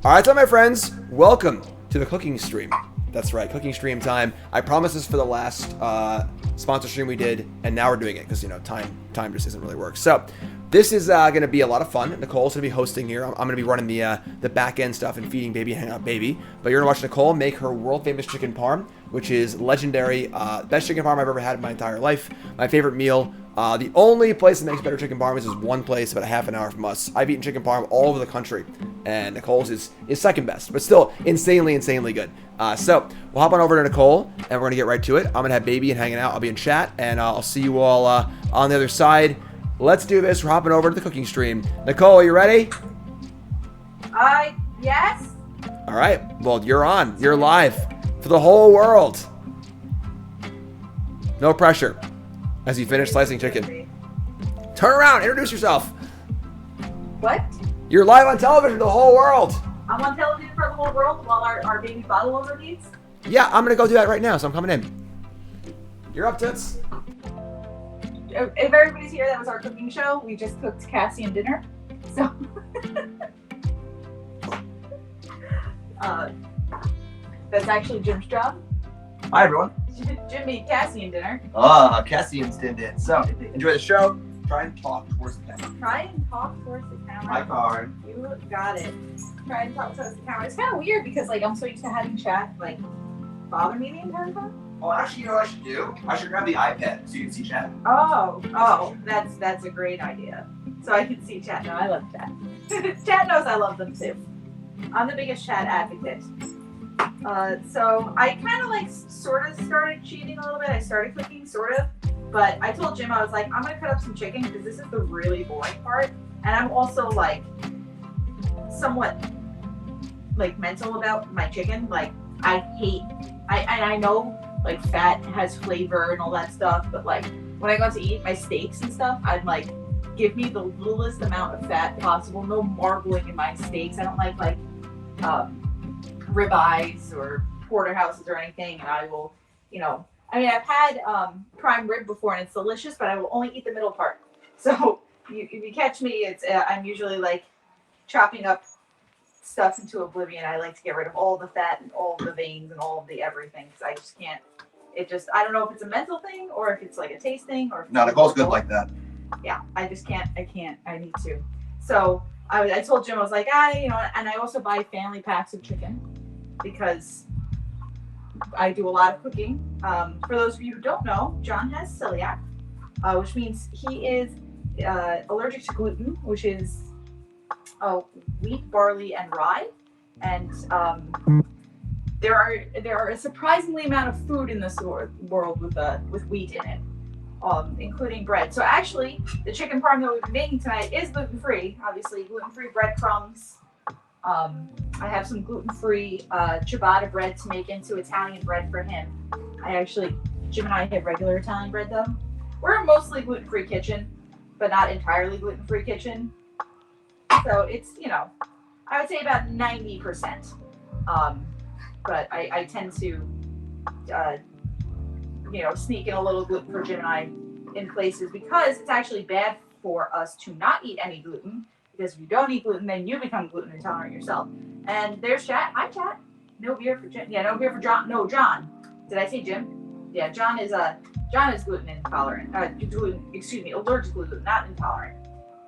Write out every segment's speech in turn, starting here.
All right, so my friends, welcome to the cooking stream. That's right, cooking stream time. I promised this for the last sponsor stream we did, and now we're doing it because time just doesn't really work. So this is going to be a lot of fun. Nicole's going to be hosting here. I'm going to be running the back end stuff and feeding baby and hanging out baby. But you're going to watch Nicole make her world famous chicken parm, which is legendary. Best chicken parm I've ever had in my entire life. My favorite meal. The only place that makes better chicken parm is one place about a half an hour from us. I've eaten chicken parm all over the country, and Nicole's is second best, but still insanely good. So we'll hop on over to Nicole, and we're going to get right to it. I'm going to have baby and hanging out. I'll be in chat, and I'll see you all on the other side. Let's do this. We're hopping over to the cooking stream. Nicole, are you ready? Yes. All right. Well, you're on. You're live for the whole world. No pressure. As you finish slicing chicken. Turn around. Introduce yourself. What? You're live on television for the whole world. I'm on television for the whole world while our baby bottle overheats? Yeah, I'm going to go do that right now, so I'm coming in. You're up, Toots. If everybody's here, that was our cooking show. We just cooked Cassian dinner. So, that's actually Jim's job. Hi, everyone. Jim made Cassian dinner. Cassian's did it. So, enjoy the show. Try and talk towards the camera. Try and talk towards the camera. Hi, Karen. You got it. Try and talk towards the camera. It's kind of weird because, I'm so used to having chat, bother me the entire time. Oh, actually, you know what I should do? I should grab the iPad so you can see chat. Oh, that's a great idea. So I can see chat. No, I love chat. Chat knows I love them too. I'm the biggest chat advocate. So I kind of sort of started cheating a little bit. I started cooking sort of, but I told Jim I was like, I'm gonna cut up some chicken because this is the really boring part, and I'm also somewhat mental about my chicken. I know fat has flavor and all that stuff, but when I go out to eat my steaks and stuff, I'm give me the littlest amount of fat possible. No marbling in my steaks. I don't like ribeyes or porterhouses or anything, and I will, I've had prime rib before and it's delicious, but I will only eat the middle part. So if you catch me, it's I'm usually chopping up stuff into oblivion. I like to get rid of all the fat and all the veins and all of the everything because I just can't. I don't know if it's a mental thing or if it's a taste thing or. No, Nicole's good like that. Yeah, I just can't. I need to. So I told Jim, I was like, and I also buy family packs of chicken because I do a lot of cooking. For those of you who don't know, John has celiac, which means he is allergic to gluten, which is wheat, barley, and rye. And there are a surprisingly amount of food in this world with wheat in it, including bread. So actually, the chicken parm that we'll be making tonight is gluten-free. Obviously, gluten-free breadcrumbs. I have some gluten-free ciabatta bread to make into Italian bread for him. Jim and I have regular Italian bread though. We're a mostly gluten-free kitchen, but not entirely gluten-free kitchen. So it's, I would say about 90%. But I tend to, sneak in a little gluten for Jim and I in places because it's actually bad for us to not eat any gluten. Because if you don't eat gluten, then you become gluten intolerant yourself. And there's chat. Hi, chat. No beer for Jim. Yeah, no beer for John. No, John. Did I say Jim? Yeah, John is gluten intolerant. Allergic to gluten, not intolerant.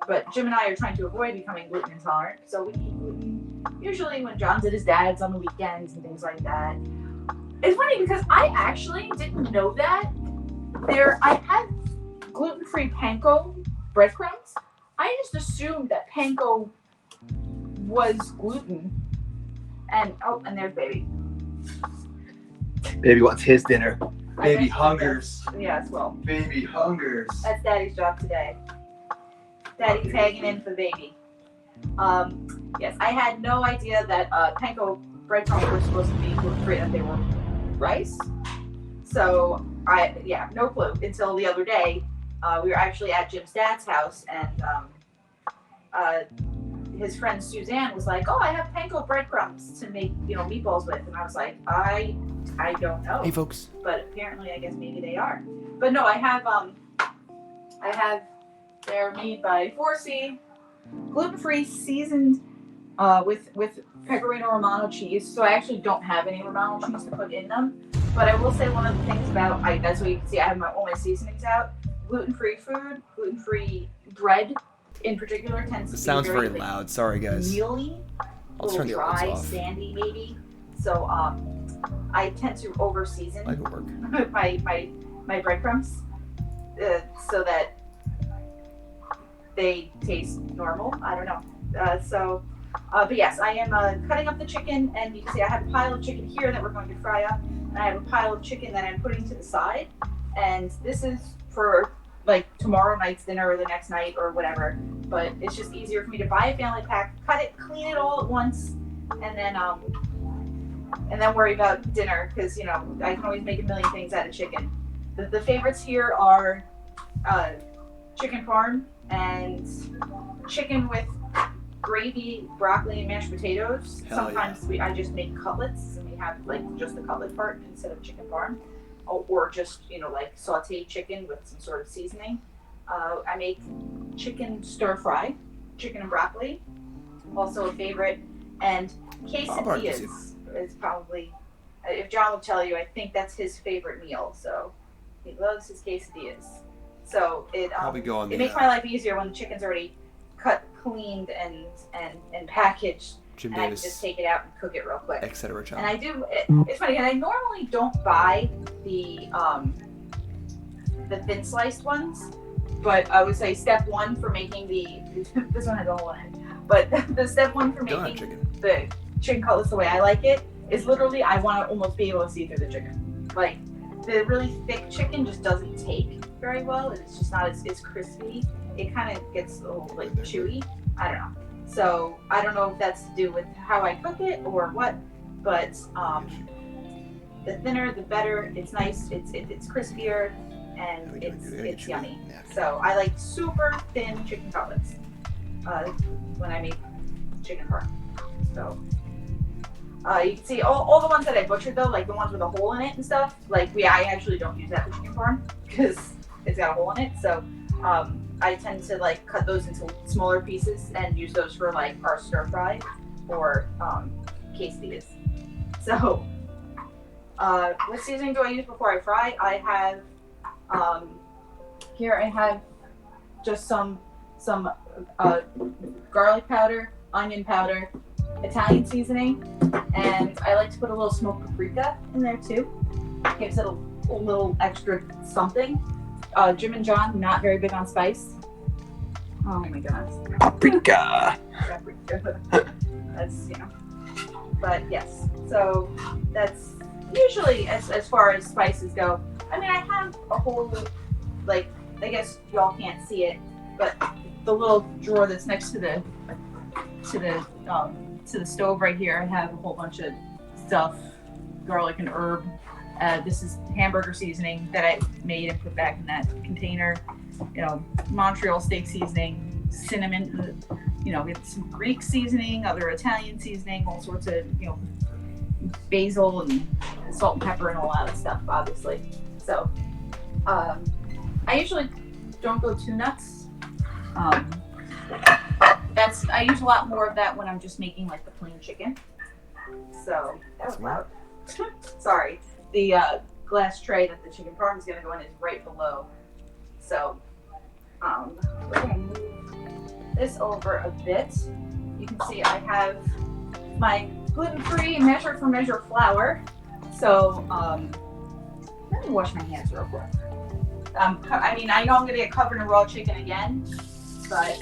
But Jim and I are trying to avoid becoming gluten intolerant, so we eat gluten usually when John's at his dad's on the weekends and things like that. It's funny because I actually didn't know that. I have gluten-free panko breadcrumbs. I just assumed that panko was gluten. And there's baby. Baby wants his dinner. Baby hungers. Yes, well. Baby hungers. That's Daddy's job today. Daddy's hanging in for baby. Yes, I had no idea that panko breadcrumbs were supposed to be gluten-free, that they were rice. So no clue until the other day. We were actually at Jim's dad's house, and his friend Suzanne was like, "Oh, I have panko breadcrumbs to make meatballs with," and I was like, "I don't know." Hey, folks. But apparently, I guess maybe they are. But no, I have. They're made by 4C, gluten-free seasoned with pecorino romano cheese. So I actually don't have any romano cheese to put in them. But I will say one of the things about that's what you can see. I have all my seasonings out. Gluten-free food, gluten-free bread, in particular, tends to It be sounds very like, loud. Sorry, guys. mealy, a I'll turn little the ovens dry, off. sandy maybe. So I tend to over season That could work. my breadcrumbs so that they taste normal. I don't know. But yes, I am cutting up the chicken, and you can see I have a pile of chicken here that we're going to fry up, and I have a pile of chicken that I'm putting to the side. And this is for like tomorrow night's dinner or the next night or whatever. But it's just easier for me to buy a family pack, cut it, clean it all at once, and then worry about dinner because I can always make a million things out of chicken. The favorites here are chicken parm and chicken with gravy, broccoli, and mashed potatoes. Hell Sometimes I just make cutlets and we have like just the cutlet part instead of chicken parm, or just like sautéed chicken with some sort of seasoning. I make chicken stir fry, chicken and broccoli, also a favorite, and quesadillas is probably, if John will tell you, I think that's his favorite meal. So he loves his quesadillas. So it makes my life easier when the chicken's already cut, cleaned, and packaged, Jim and Davis, I can just take it out and cook it real quick. etc. And I do. It's funny, and I normally don't buy the thin sliced ones, but I would say step one for making this one has a hole in it. But the step one for making the chicken cutlets the way I like it is literally I want to almost be able to see through the chicken. Like the really thick chicken just doesn't take very well, and it's just not as crispy. It kind of gets a little like chewy. I don't know. So I don't know if that's to do with how I cook it or what, but the thinner the better. It's nice. It's crispier, and it's yummy. So I like super thin chicken cutlets when I make chicken parm. So you can see all the ones that I butchered though, like the ones with a hole in it and stuff. Like I actually don't use that for chicken parm because it's got a hole in it. So I tend to like cut those into smaller pieces and use those for like our stir fry or quesadillas. So what seasoning do I use before I fry? I have here I have just some garlic powder, onion powder, Italian seasoning, and I like to put a little smoked paprika in there too. Gives it a little extra something. Jim and John, not very big on spice. Oh my goodness. Paprika. That's but yes. So that's usually as far as spices go. I mean, I have a whole I guess y'all can't see it, but the little drawer that's next to the stove right here, I have a whole bunch of stuff, garlic and herb. This is hamburger seasoning that I made and put back in that container. Montreal steak seasoning, cinnamon. We have some Greek seasoning, other Italian seasoning, all sorts of basil and salt and pepper and all that stuff, obviously. So I usually don't go too nuts. I use a lot more of that when I'm just making like the plain chicken. So that was loud. Sorry. The glass tray that the chicken parm is going to go in is right below. So we're going to move this over a bit. You can see I have my gluten-free measure for measure flour. So let me wash my hands real quick. I mean, I know I'm going to get covered in raw chicken again, but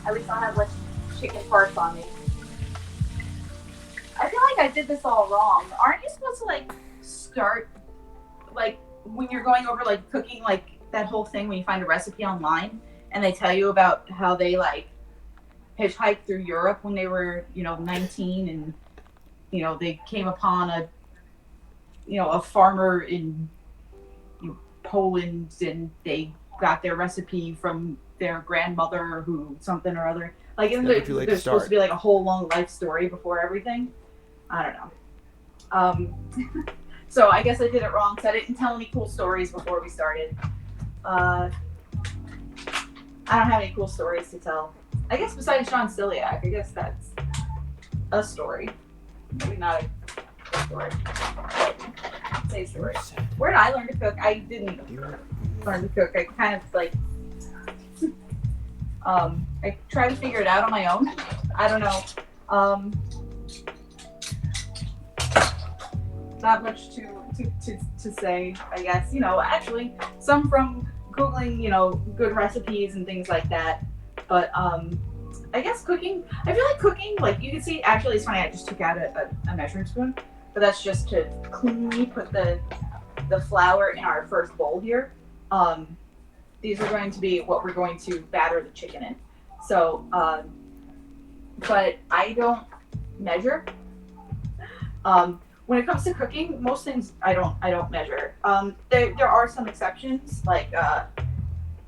at least I'll have less chicken parts on me. I feel like I did this all wrong. Aren't you supposed to start when you're going over cooking that whole thing when you find a recipe online and they tell you about how they hitchhiked through Europe when they were 19 and they came upon a farmer in Poland and they got their recipe from their grandmother who something or other. There's supposed to be a whole long life story before everything. I don't know. So I guess I did it wrong because I didn't tell any cool stories before we started. I don't have any cool stories to tell. I guess besides Sean Celiac, I guess that's a story. Maybe not a story. Say a story. Where did I learn to cook? I didn't learn to cook. I kind of like, I tried to figure it out on my own. I don't know. Not much to say, I guess. You know, actually, some from Googling, you know, good recipes and things like that. But I guess cooking, I feel like cooking, like you can see, actually it's funny, I just took out a measuring spoon, but that's just to cleanly put the flour in our first bowl here. These are going to be what we're going to batter the chicken in. So, but I don't measure. When it comes to cooking, most things I don't measure. There are some exceptions, like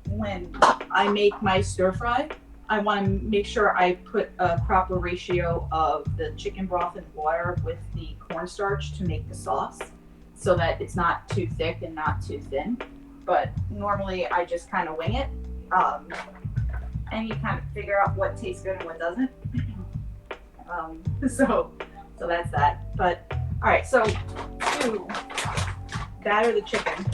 when I make my stir fry, I want to make sure I put a proper ratio of the chicken broth and water with the cornstarch to make the sauce, so that it's not too thick and not too thin. But normally I just kind of wing it, and you kind of figure out what tastes good and what doesn't. So that's that. But all right, so to batter the chicken,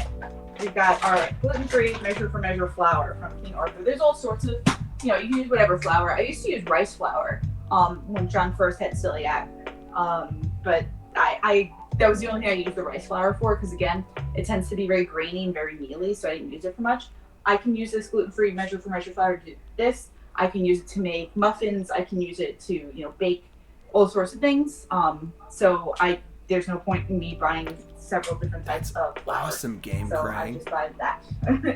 we've got our gluten-free measure for measure flour from King Arthur. There's all sorts of, you know, you can use whatever flour. I used to use rice flour when John first had celiac, but I that was the only thing I used the rice flour for, because again, it tends to be very grainy and very mealy, so I didn't use it for much. I can use this gluten-free measure for measure flour to do this. I can use it to make muffins. I can use it to, you know, bake all sorts of things. So there's no point in me buying several different types of flour. Awesome game, so Krang. I just buy that.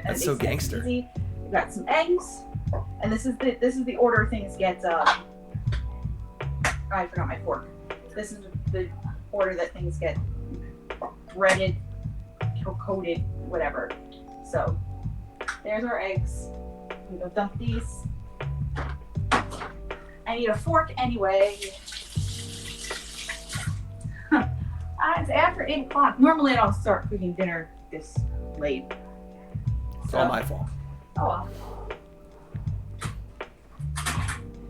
That's so gangster. We've got some eggs, and this is the order things get. I forgot my fork. This is the order that things get breaded, coated, whatever. So there's our eggs. I'm gonna dump these. I need a fork anyway. It's after 8 o'clock. Normally I don't start cooking dinner this late. It's all my fault. Oh well.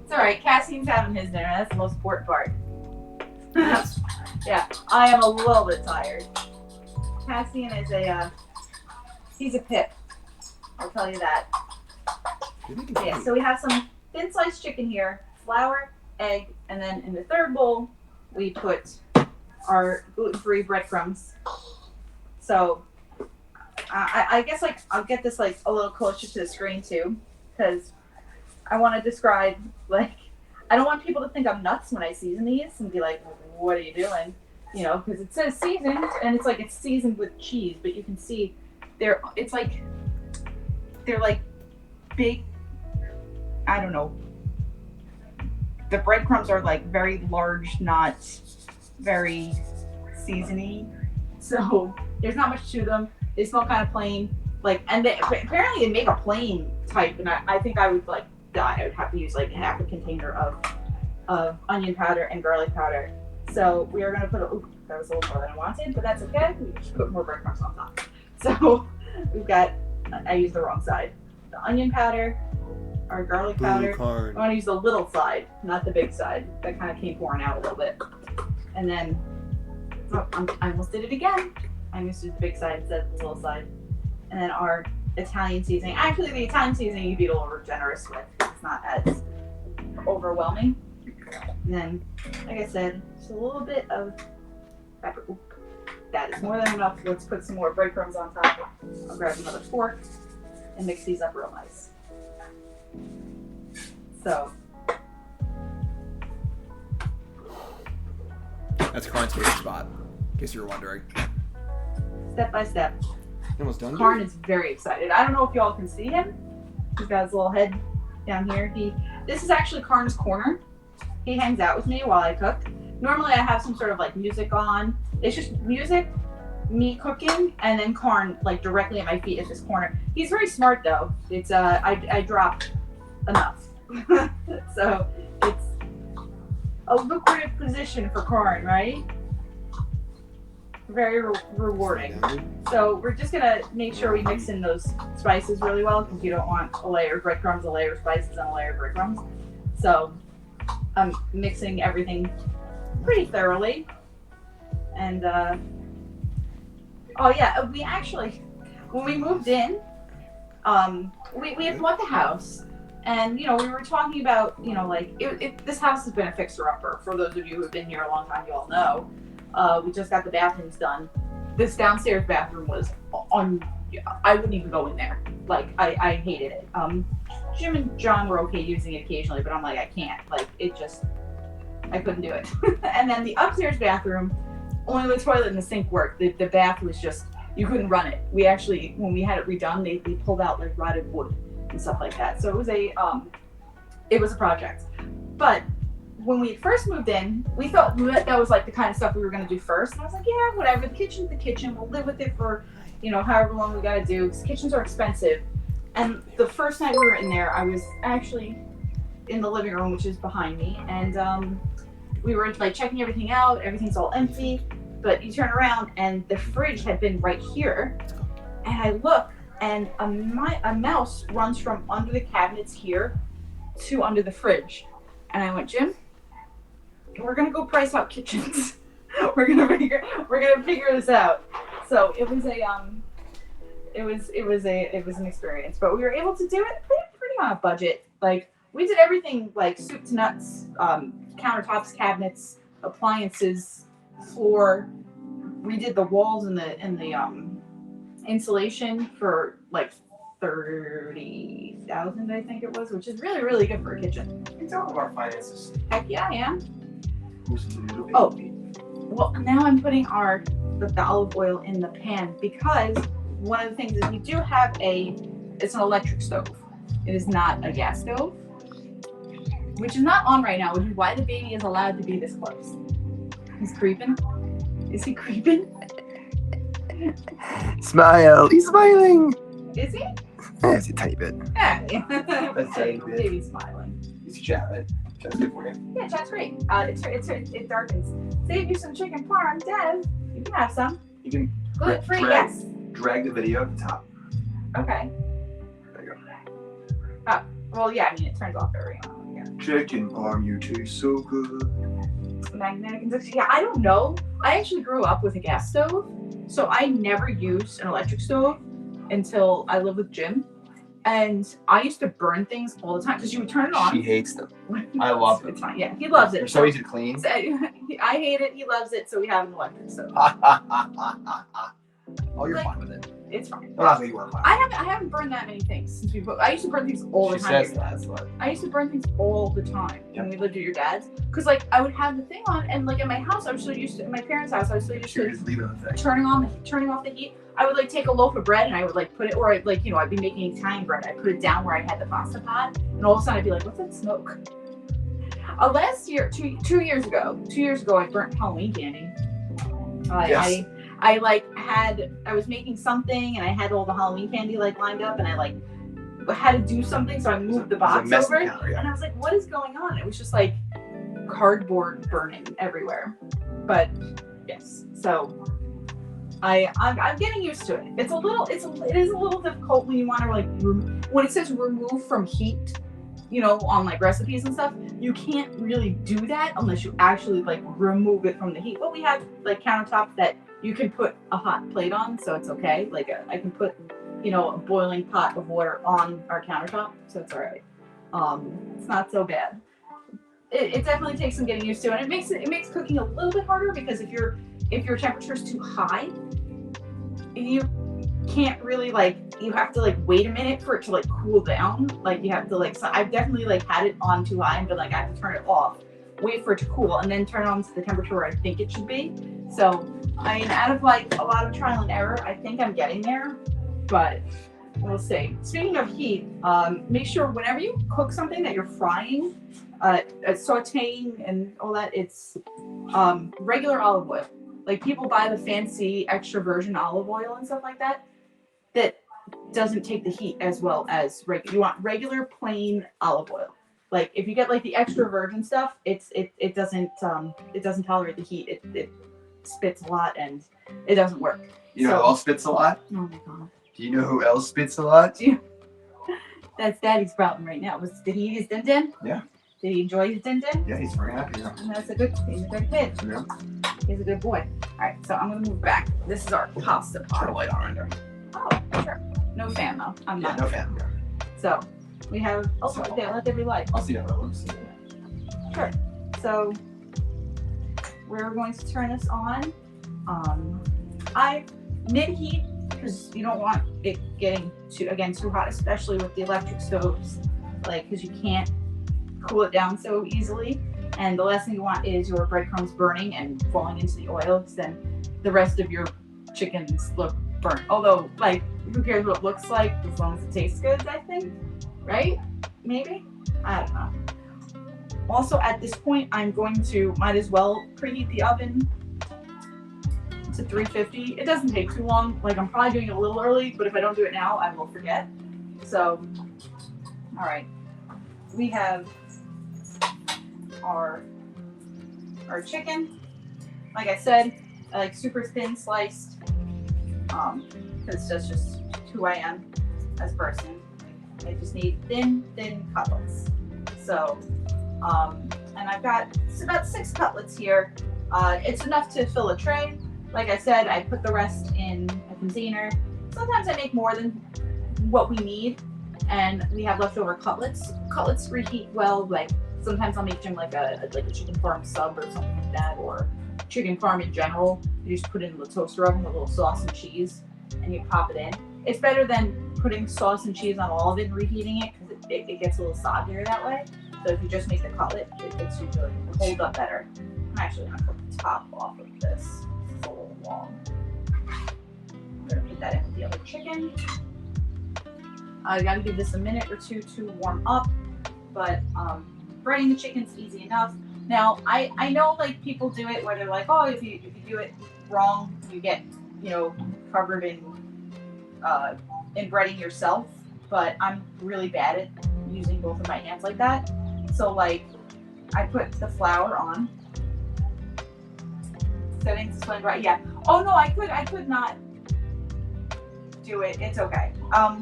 It's alright, Cassian's having his dinner. That's the most important part. Yes. Yeah, I am a little bit tired. Cassian is he's a pip. I'll tell you that. Yeah, so we have some thin sliced chicken here, flour, egg, and then in the third bowl, we put our gluten-free breadcrumbs. So I guess like I'll get this like a little closer to the screen too, because I want to describe, like, I don't want people to think I'm nuts when I season these and be like, what are you doing? You know, because it says seasoned, and it's like it's seasoned with cheese, but you can see they're like big, I don't know. The breadcrumbs are like very large, not very seasony. So there's not much to them. They smell kind of plain. Like, and apparently they make a plain type, and I think I would like die. I would have to use like half a container of onion powder and garlic powder. So we are gonna put that was a little more than I wanted, but that's okay. We just put more breadcrumbs on top. So we've got, I used the wrong side. The onion powder, our garlic powder. I want to use the little side, not the big side. That kind of came pouring out a little bit. And then, I almost did it again. I almost did the big side instead of the little side. And then our Italian seasoning. Actually, the Italian seasoning you'd be a little generous with. It's not as overwhelming. And then, like I said, just a little bit of pepper. Oop. That is more than enough. Let's put some more breadcrumbs on top. I'll grab another fork and mix these up real nice. So. That's Karn's favorite spot, in case you were wondering. Step by step. Almost done. Karn is very excited. I don't know if y'all can see him. He's got his little head down here. This is actually Karn's corner. He hangs out with me while I cook. Normally I have some sort of like music on. It's just music, me cooking, and then Karn like directly at my feet at this corner. He's very smart though. It's I dropped enough. So it's a lucrative position for Karn, right? very rewarding. So we're just gonna make sure we mix in those spices really well because you don't want a layer of breadcrumbs, a layer of spices, and a layer of breadcrumbs. So I'm mixing everything pretty thoroughly. And oh yeah, we actually, when we moved in, we had bought the house, and we were talking about like this house has been a fixer-upper. For those of you who have been here a long time, you all know. We just got the bathrooms done. This downstairs bathroom was on. I wouldn't even go in there. Like I hated it. Jim and John were okay using it occasionally, but I'm like I can't. Like I couldn't do it. And then the upstairs bathroom, only the toilet and the sink worked. The bath was just, you couldn't run it. We actually, when we had it redone, they pulled out like rotted wood and stuff like that. So it was a project. But when we first moved in, we thought that was like the kind of stuff we were going to do first. And I was like, yeah, whatever. The kitchen's the kitchen. We'll live with it for, however long we got to do. Because kitchens are expensive. And the first night we were in there, I was actually in the living room, which is behind me. And we were like checking everything out. Everything's all empty. But you turn around and the fridge had been right here. And I look and a mouse runs from under the cabinets here to under the fridge. And I went, Jim, we're gonna go price out kitchens. we're gonna figure this out. So it was an experience, but we were able to do it pretty on a budget. Like we did everything like soup to nuts, countertops, cabinets, appliances, floor. We did the walls and the insulation for like $30,000, I think it was, which is really, really good for a kitchen. You can talk about finances. Heck yeah, I am. Oh, well, now I'm putting the olive oil in the pan because one of the things is we do have it's an electric stove. It is not a gas stove, which is not on right now, which is why the baby is allowed to be this close. He's creeping. Is he creeping? Smile. He's smiling. Is he? It's a tiny bit. Yeah. That's a bit. Baby's smiling. You see chat, right? Chat's good for you. Yeah, chat's great. It darkens. Save you some chicken parm, Dev. You can have some. You can Gluten-free, yes. drag the video at the top. Okay. There you go. Oh, well, yeah, I mean, it turns off every now and again. Chicken parm, you taste so good. Magnetic induction. Yeah, I don't know. I actually grew up with a gas stove, so I never used an electric stove until I lived with Jim. And I used to burn things all the time because you would turn it on. She hates them. I love them. It's fine. Yeah, he loves it. They're so easy to clean. I hate it. He loves it, so we have an electric stove. Oh, you're fine with it. It's fine. Well, not that you were fine. I haven't burned that many things since I used to burn things all the time. She says that's what. I used to burn things all the time when we lived at your dad's. Because like I would have the thing on, and like at my house, I was so used to. In my parents' house, I was so used to Just leave it on the thing. turning off the heat. I would like take a loaf of bread and I would like put it, or I'd be making Italian bread. I'd put it down where I had the pasta pot, and all of a sudden I'd be like, "What's that smoke?" Last year, 2 years ago, I burnt Halloween candy. Yes. I was making something and I had all the Halloween candy like lined up, and I like had to do something, so I moved the box over, and I was like, "What is going on?" It was just like cardboard burning everywhere. But yes, so I'm getting used to it. It is a little difficult when you want to like when it says remove from heat, on like recipes and stuff. You can't really do that unless you actually like remove it from the heat. But we have like countertops that you can put a hot plate on, so it's okay. Like I can put, a boiling pot of water on our countertop, so it's all right. It's not so bad. It definitely takes some getting used to, and it makes cooking a little bit harder because if your temperature is too high, you can't really you have to wait a minute for it to cool down. You have to so I've definitely had it on too high and been I have to turn it off, wait for it to cool, and then turn it on to the temperature where I think it should be. So out of a lot of trial and error, I think I'm getting there, but we'll see. Speaking of heat, make sure whenever you cook something that you're frying, sauteing and all that, it's regular olive oil. People buy the fancy extra virgin olive oil and stuff like that doesn't take the heat as well as regular. You want regular plain olive oil. If you get the extra virgin stuff, it doesn't tolerate the heat. spits a lot and it doesn't work. You know who else spits a lot? Oh my god. Do you know who else spits a lot? That's Daddy's problem right now. Did he eat his din din? Yeah. Did he enjoy his din din? Yeah, he's very happy now. And he's a good kid. Yeah. He's a good boy. Alright, so I'm gonna move back. This is our pasta pot. Turn a light on right there. Oh, sure. No fan though. I'm Yeah, not. no fan. Yeah. So we have okay, let there be light. I'll see how that looks. Sure. So we're going to turn this on. I mid-heat because you don't want it getting too hot, especially with the electric stoves, because you can't cool it down so easily. And the last thing you want is your breadcrumbs burning and falling into the oil, because then the rest of your chickens look burnt. Although, who cares what it looks like as long as it tastes good, I think, right? Maybe? I don't know. Also, at this point, I'm going to might as well preheat the oven to 350. It doesn't take too long. I'm probably doing it a little early, but if I don't do it now, I will forget. So, all right. We have our chicken. Like I said, I like super thin sliced. Because that's just who I am as a person. I just need thin cutlets. So, and I've got about 6 cutlets here. It's enough to fill a tray. Like I said, I put the rest in a container. Sometimes I make more than what we need, and we have leftover cutlets. Cutlets reheat well. Sometimes I'll make Jim like a chicken farm sub or something like that, or chicken farm in general. You just put it in the toaster oven with a little sauce and cheese, and you pop it in. It's better than putting sauce and cheese on all of it and reheating it, because it gets a little soggier that way. So if you just make the cutlet, it's usually hold up better. I'm actually gonna put the top off of this. It's a little long. I'm gonna put that in with the other chicken. I gotta give this a minute or two to warm up, but breading the chicken's easy enough. Now I know people do it where they're like, oh, if you do it wrong, you get covered in breading yourself. But I'm really bad at using both of my hands like that. So I put the flour on. Settings displayed right. Yeah. Oh no, I could not do it. It's okay. I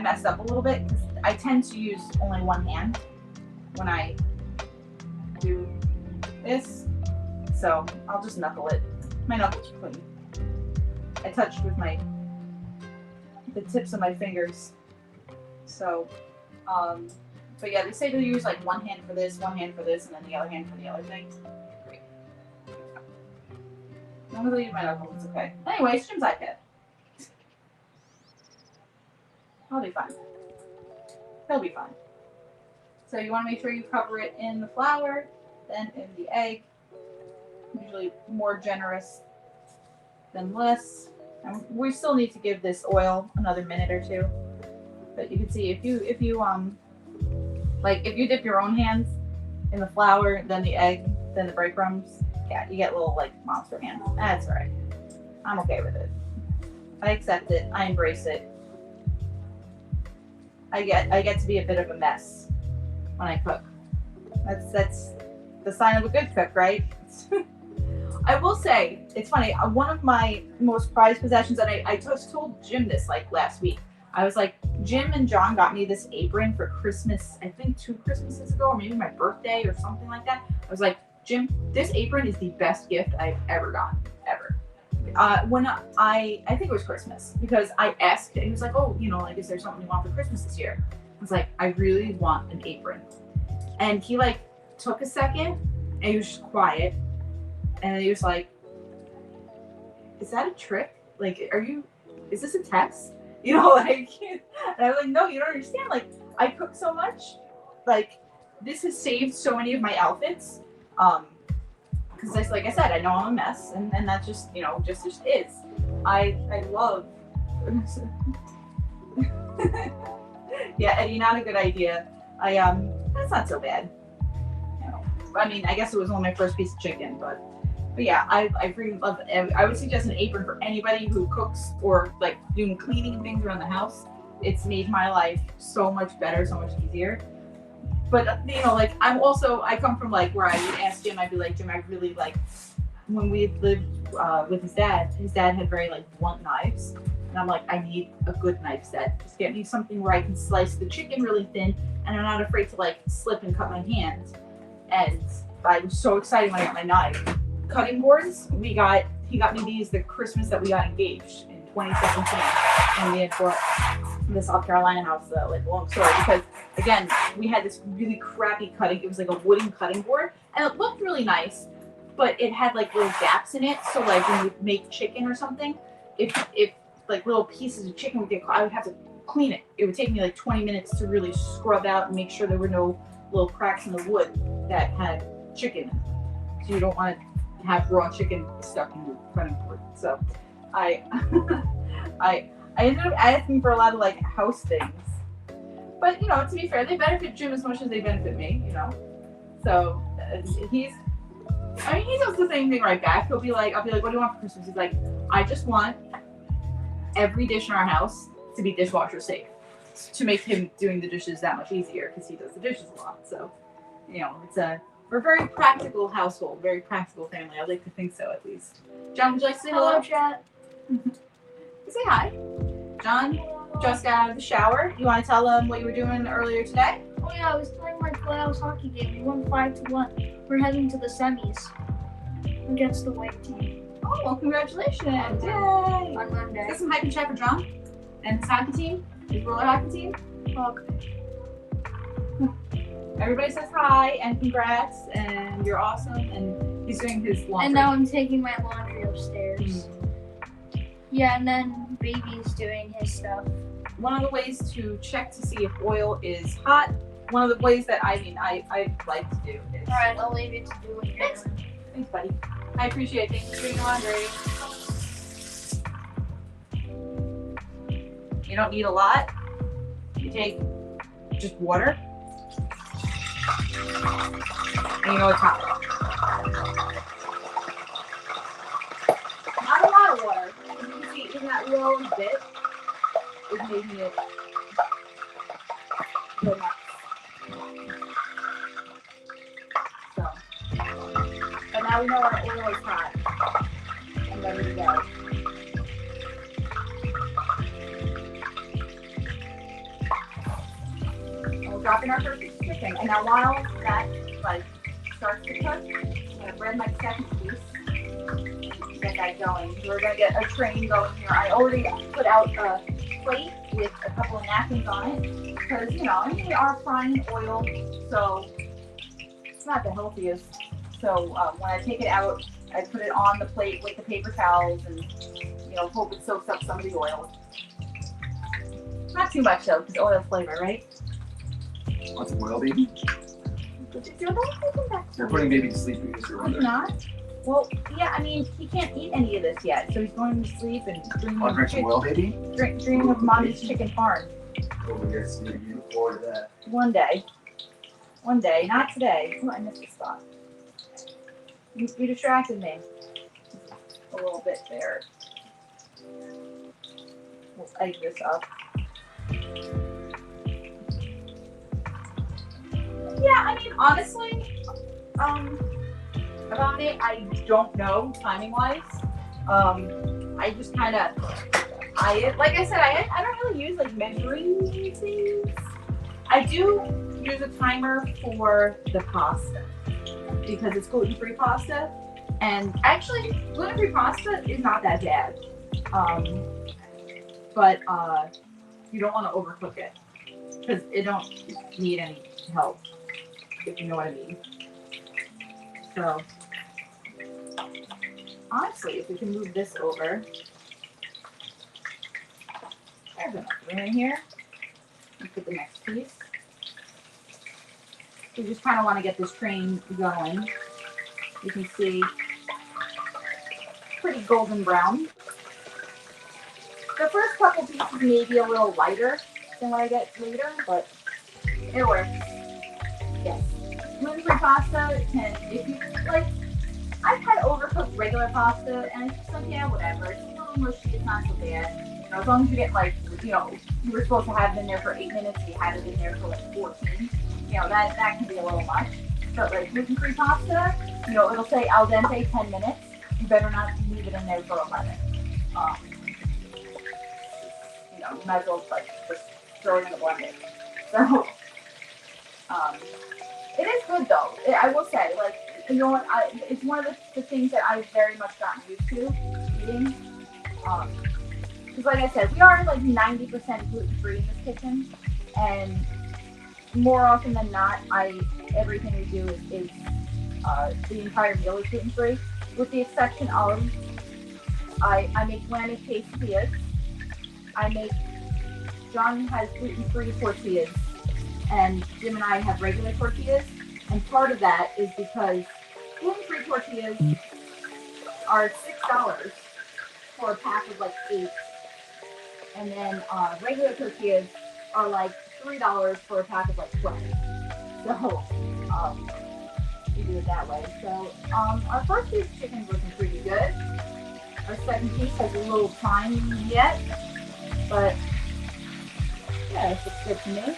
messed up a little bit because I tend to use only one hand when I do this. So I'll just knuckle it. My knuckles are clean. I touched with the tips of my fingers. So, but yeah, they say to use one hand for this, one hand for this, and then the other hand for the other thing. Great. I'm gonna leave my knuckles, it's okay. Anyway, Jim's iPad. I'll be fine. He'll be fine. So you want to make sure you cover it in the flour, then in the egg. Usually more generous than less. And we still need to give this oil another minute or two. But you can see if you dip your own hands in the flour, then the egg, then the breadcrumbs, yeah, you get little monster hands. That's all right. I'm okay with it. I accept it. I embrace it. I get to be a bit of a mess when I cook. That's the sign of a good cook, right? I will say, it's funny, one of my most prized possessions, and I just told Jim this last week. I was like, Jim and John got me this apron for Christmas, I think 2 Christmases ago, or maybe my birthday or something like that. I was like, Jim, this apron is the best gift I've ever gotten, ever. When I think it was Christmas, because I asked, and he was like, oh, is there something you want for Christmas this year? I was like, I really want an apron. And he took a second, and he was just quiet, and he was like, is that a trick? Is this a test? And I was like, no, you don't understand. I cook so much. This has saved so many of my outfits. Because like I said, I know I'm a mess, and that just is. I love. Yeah, Eddie, not a good idea. That's not so bad. I mean, I guess it was only my first piece of chicken, but yeah, I really love it. I would suggest an apron for anybody who cooks or doing cleaning and things around the house. It's made my life so much better, so much easier. But I come from where I would ask Jim, I'd be like, Jim, I really when we lived with his dad had very like blunt knives. And I'm like, I need a good knife set. Just get me something where I can slice the chicken really thin and I'm not afraid to like slip and cut my hand. And I was so excited when I got my knife. Cutting boards, he got me these the Christmas that we got engaged in 2017. And we had bought the South Carolina house, like long story, because again, we had this really crappy cutting, it was like a wooden cutting board and it looked really nice, but it had like little gaps in it. So like when you make chicken or something, if like little pieces of chicken would get caught, I would have to clean it. It would take me like 20 minutes to really scrub out and make sure there were no little cracks in the wood that had chicken in it. So you don't want to have raw chicken stuck in your cutting board. So I ended up asking for a lot of like house things. But you know, to be fair, they benefit Jim as much as they benefit me, you know. So he does the same thing right back. I'll be like, what do you want for Christmas? He's like, I just want every dish in our house to be dishwasher safe, to make him doing the dishes that much easier because he does the dishes a lot. So, you know, we're a very practical household, very practical family. I'd like to think so, at least. John, would you like to say hello? Hello, chat. Say hi. John just got out of the shower. You want to tell them what you were doing earlier today? Oh yeah, I was playing my Playhouse hockey game. We won 5-1. We're heading to the semis against the white team. Oh, well, congratulations. Yay. On Monday. Get some hype and chat for John and his hockey team, his roller hockey team. Okay. Everybody says hi and congrats and you're awesome, and he's doing his laundry. And now I'm taking my laundry upstairs. Yeah, and then baby's doing his stuff. One of the ways to check to see if oil is hot, one of the ways that I like to do is... Alright, I'll leave you to do what you're Thanks. doing. Thanks, buddy. I appreciate it. Thanks for doing your laundry. You don't need a lot. You take just water. And you know it's hot. Not a lot of water. You can see in that little bit, it's making it go nuts. So, but now we know our oil is hot and ready to go. And we'll drop in our first chicken. And now while that starts to cook, I'm gonna bread my second piece. Get that going. We're gonna get a train going here. I already put out a plate with a couple of napkins on it because we are frying oil, so it's not the healthiest. So when I take it out, I put it on the plate with the paper towels and hope it soaks up some of the oil. Not too much though, because oil flavor, right? Want some oil, baby? You're putting baby to sleep because you're I'm not. Well, yeah, I mean, he can't eat any of this yet, so he's going to sleep and Want to drink some oil, baby? dreaming of mommy's chicken farm. Over here, so you look forward to that. One day, not today. Oh, I missed the spot. You distracted me a little bit there. We'll egg this up. Yeah, I mean, honestly, about it, I don't know timing-wise. I just kind of, like I said, I don't really use like measuring things. I do use a timer for the pasta because it's gluten-free pasta, and actually, gluten-free pasta is not that bad. But you don't want to overcook it because it don't need any help, if you know what I mean. So, honestly, if we can move this over, there's enough room in here. Let's put the next piece. We just kind of want to get this train going. You can see pretty golden brown. The first couple pieces may be a little lighter than what I get later, but it works. Yes. Gluten-free pasta can, if you like, I've had overcooked regular pasta and it's just like, yeah, whatever. It's a little mushy, it's not so bad. As long as you get you were supposed to have it in there for 8 minutes, you had it in there for 14. That can be a little much. But like gluten-free pasta, it'll say al dente 10 minutes. you better not leave it in there for a minute. You know, you might as well like just throw it in the blender. So, it is good though. I will say, like, you know what? It's one of the things that I've very much gotten used to eating. Because, like I said, we are like 90% gluten free in this kitchen, and more often than not, everything we do is the entire meal is gluten free, with the exception of when I make quesadillas, John has gluten free tortillas, and Jim and I have regular tortillas. And part of that is because gluten free tortillas are $6 for a pack of like 8, and then regular tortillas are like $3 for a pack of like 12. So we do it that way. So our first piece of chicken is looking pretty good. Our second piece has a little time yet, but yeah, it looks good to me.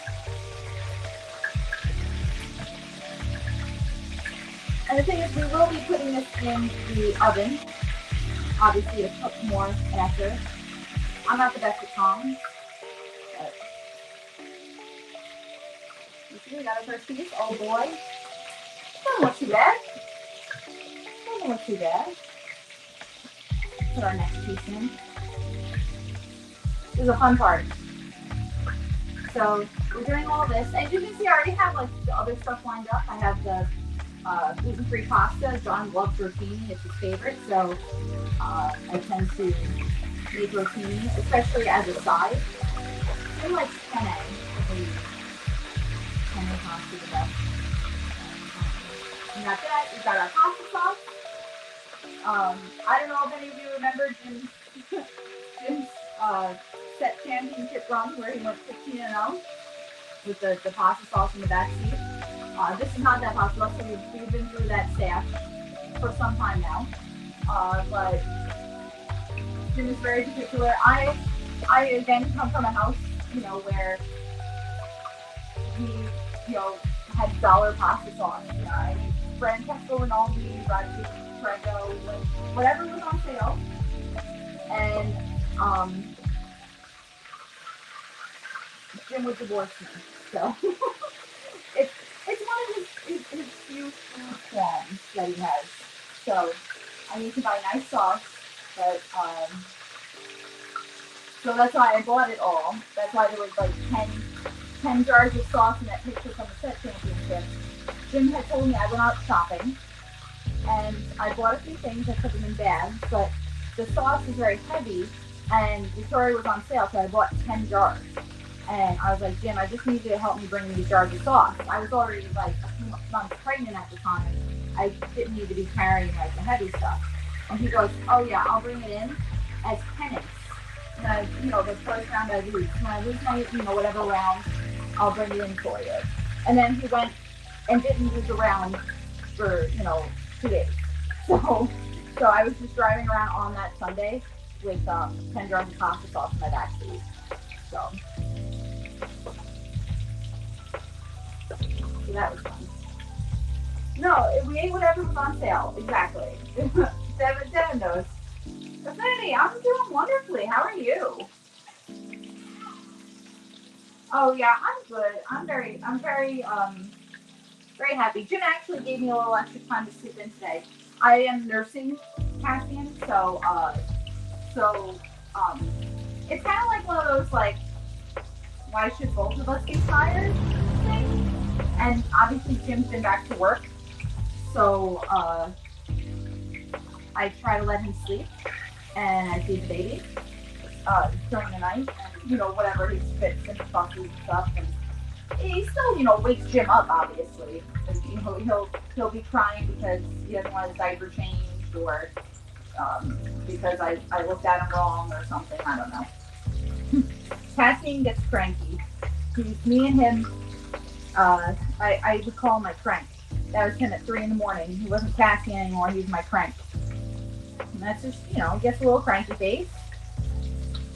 And the thing is, we will be putting this in the oven, obviously to cook more after. I'm not the best at tongs, but you see, we got our first piece. Oh boy, doesn't look too bad. Doesn't look too bad. Put our next piece in. This is a fun part. So we're doing all this, and you can see I already have like the other stuff lined up. I have the gluten-free pasta. John loves rotini; it's his favorite. So I tend to make rotini, especially as a side. I like penne. Penne pasta the best. We got that. We got our pasta sauce. I don't know if any of you remember Jim's set championship run where he went 15-0 with the pasta sauce in the back seat. This is not that pasta sauce, so we've been through that stash for some time now. But Jim is very particular. I again come from a house, where we, had dollar pasta sauce. Francesco Rinaldi, Rodriguez, Prego, whatever was on sale. And Jim would divorce me. So it's one of his few food qualms that he has. So I need to buy nice sauce, but so that's why I bought it all. That's why there was like 10 jars of sauce in that picture from the set championship. Jim had told me I went out shopping, and I bought a few things. I put them in bags, but the sauce is very heavy, and Victoria was on sale, so I bought 10 jars. And I was like, Jim, I just need you to help me bring these jars of sauce. I was already like a few months pregnant at the time. I didn't need to be carrying like the heavy stuff. And he goes, oh yeah, I'll bring it in as penance. And the first round I lose. When I lose my, whatever round, I'll bring it in for you. And then he went and didn't lose a round for, 2 days. So I was just driving around on that Sunday with 10 jars of pasta sauce in my backseat. So that was fun. No, we ate whatever was on sale. Exactly. Devin knows. Affinity, I'm doing wonderfully. How are you? Oh yeah, I'm good. I'm very very happy. Jim actually gave me a little extra time to sleep in today. I am nursing Cassian, so it's kind of like one of those like, why should both of us get tired thing? And obviously Jim's been back to work, so I try to let him sleep, and I feed the baby during the night, and whatever he spits and fusses and stuff, and he still wakes Jim up obviously. And, he'll be crying because he doesn't want his diaper changed, or because I looked at him wrong or something. I don't know. Cassian gets cranky. Me and him. I would call him my crank. That was him at 3 in the morning. He wasn't Cassian anymore. He was my crank. And that's just, gets a little cranky face.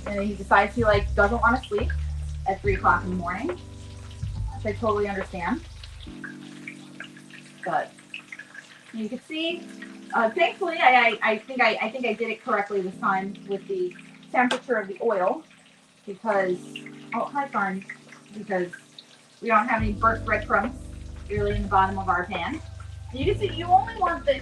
And then he decides he doesn't want to sleep at 3 o'clock in the morning. Which I totally understand. But you can see Thankfully, I think I did it correctly this time with the temperature of the oil because hi Farn, because we don't have any burnt breadcrumbs really in the bottom of our pan. You can see you only want the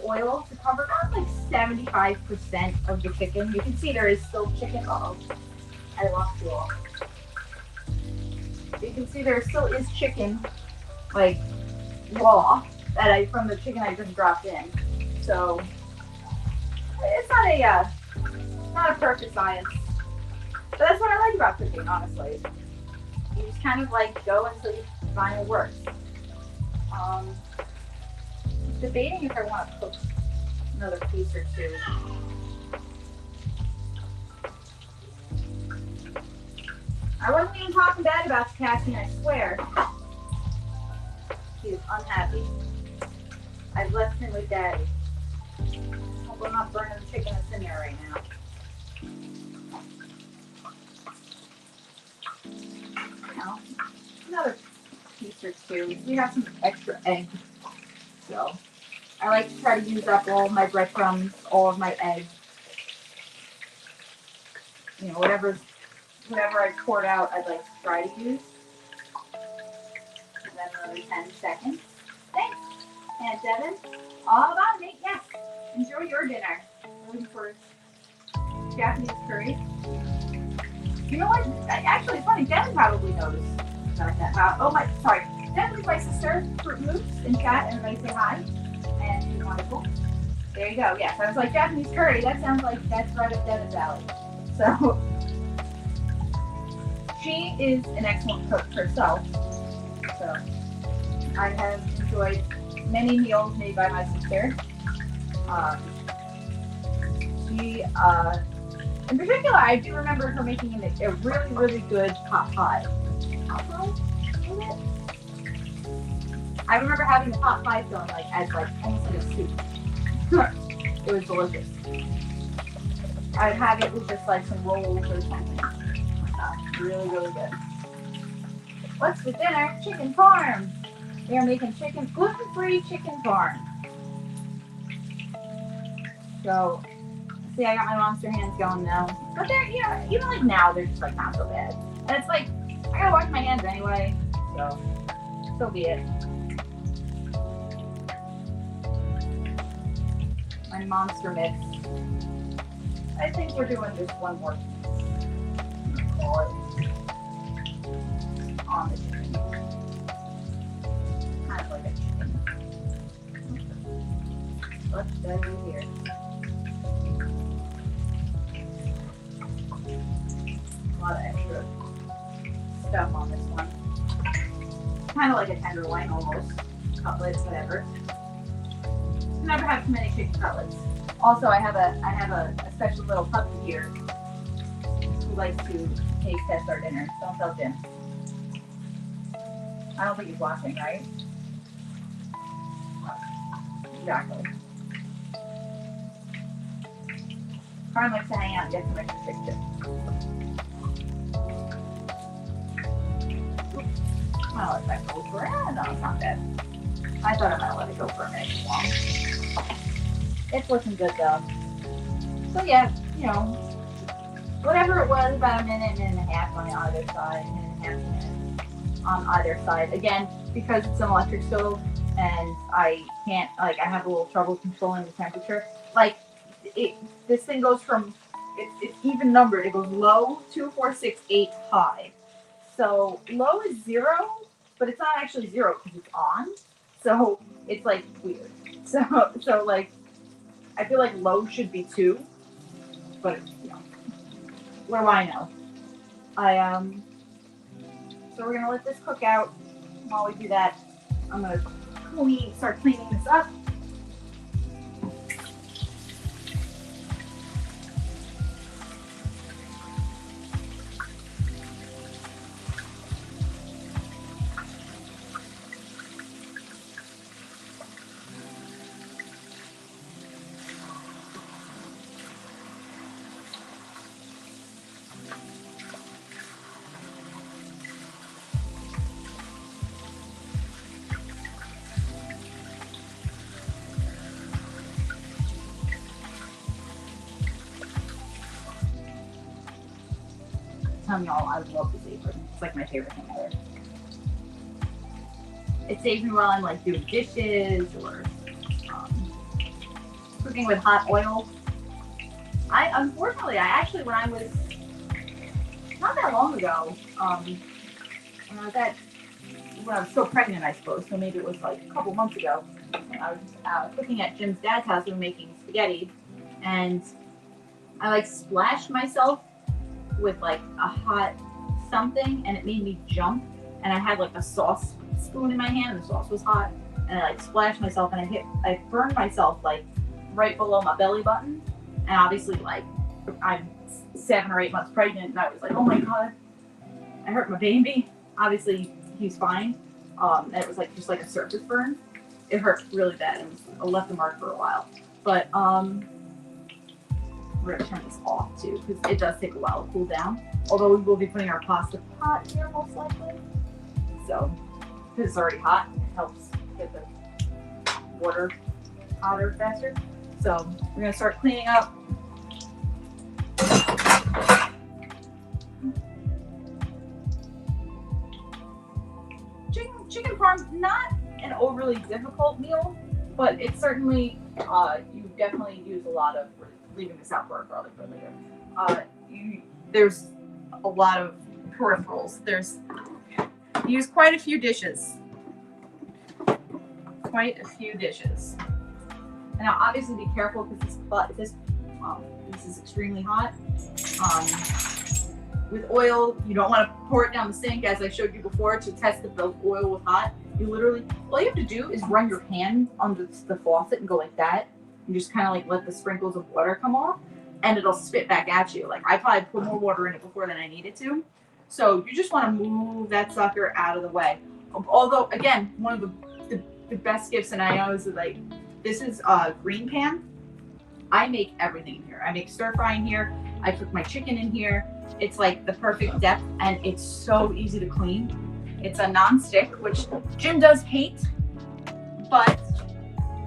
oil to cover about like 75% of the chicken. You can see there is still chicken. Oh, I lost you all. You can see there still is chicken, like raw, from the chicken I just dropped in. So it's not a perfect science, but that's what I like about cooking. Honestly, you just kind of like go until you find what works. Debating if I want to cook another piece or two. I wasn't even talking bad about Cassie, I swear. He is unhappy. I've left him with Daddy. Hope I'm not burning the chicken that's in there right now. Now, another piece or two. We have some extra eggs. So, I like to try to use up all of my breadcrumbs, all of my eggs. You know, whatever I poured out, I'd like to try to use. And then another 10 seconds. Thanks, Aunt Devin. All about me. Yes. Enjoy your dinner. Looking for Japanese curry. You know what? Actually, it's funny. Devin probably knows about that. Sorry. Devin's my sister, Fruit Loops, in chat. Everybody say hi. And she's wonderful. There you go. Yes, I was like, Japanese curry. That sounds like that's right up Devin's alley. So, she is an excellent cook herself. So, I have enjoyed many meals made by my sister. In particular, I do remember her making a really, really good pot pie. Pot pie? Was it? I remember having the pot pie filling as almost like a soup. It was delicious. I'd have it with just like some rolls or something. Really, really good. What's for dinner? Chicken parm. They are making gluten-free chicken parm. So, see, I got my monster hands going now. But they're, even like now, they're just like not so bad. And it's like, I gotta wash my hands anyway. So be it. My monster mix. I think we're doing just one more on the chicken. Kind of like a chicken. What's that in here? A lot of extra stuff on this one. Kind of like a tenderloin almost. Cutlets, whatever. Never have too many chicken cutlets. Also, I have a special little puppy here who likes to taste test our dinner. Don't tell Jim. I don't think he's watching, right? Exactly. Carmen likes to hang out and get some extra chick chips. I'll let that go for no, it's not bad. I thought I might let it go for a minute too long. It's looking good though. So yeah, whatever it was, about a minute and a half on either side, on either side. Again, because it's an electric stove and I can't, I have a little trouble controlling the temperature. This thing goes from, it's even numbered. It goes low, 2, 4, 6, 8, high. So low is 0, but it's not actually 0 because it's on. So it's weird. So I feel like low should be 2, but what do I know? So we're gonna let this cook out. While we do that, I'm gonna start cleaning this up. telling y'all, I love this apron. It's like my favorite thing ever. It saves me while I'm like doing dishes or cooking with hot oil. Unfortunately, when I was, not that long ago, when I was still pregnant, I suppose, so maybe it was like a couple months ago, I was cooking at Jim's dad's house. We were making spaghetti, and I like splashed myself with like a hot something, and it made me jump, and I had like a sauce spoon in my hand, and the sauce was hot, and I like splashed myself, and I burned myself like right below my belly button, and obviously like I'm 7 or 8 months pregnant, and I was like, oh my god, I hurt my baby. Obviously he's fine. And it was like just like a surface burn. It hurt really bad, and I left a mark for a while. But we're gonna turn this off too, because it does take a while to cool down. Although we will be putting our pasta pot here most likely. So, because it's already hot, it helps get the water hotter faster. So we're gonna start cleaning up. Chicken parm, not an overly difficult meal, but it's certainly, you definitely use a lot of, leaving this out for garlic for later. There's a lot of peripherals. You use quite a few dishes. And now obviously be careful because this is extremely hot. With oil, you don't want to pour it down the sink, as I showed you before, to test if the oil was hot. All you have to do is run your hand under the faucet and go like that, and just kind of like let the sprinkles of water come off, and it'll spit back at you. Like I probably put more water in it before than I needed to. So you just want to move that sucker out of the way. Although, again, one of the best gifts, and I know is like, this is a green pan. I make everything in here. I make stir fry in here. I cook my chicken in here. It's like the perfect depth, and it's so easy to clean. It's a non-stick, which Jim does hate, but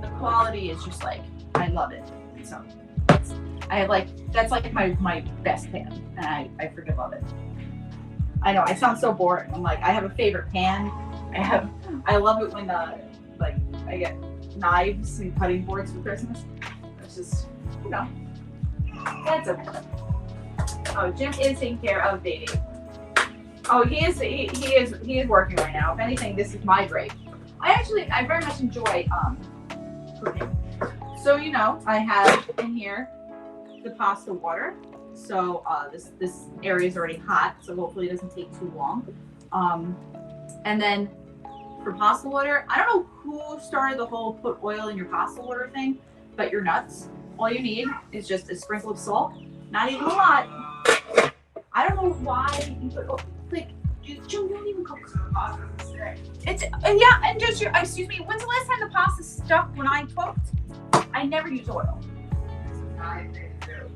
the quality is just like, I love it. So that's like my best pan, and I freaking love it. I know I sound so boring. I'm like, I have a favorite pan. I love it when like I get knives and cutting boards for Christmas. It's just, that's okay. Oh, Jim is taking care of baby. Oh, he is working right now. If anything, this is my break. I very much enjoy cooking. So I have in here the pasta water. So this area is already hot, so hopefully it doesn't take too long. And then for pasta water, I don't know who started the whole put oil in your pasta water thing, but you're nuts. All you need is just a sprinkle of salt, not even a lot. I don't know why you put you don't even cook. It's and just excuse me. When's the last time the pasta stuck when I cooked? I never use oil.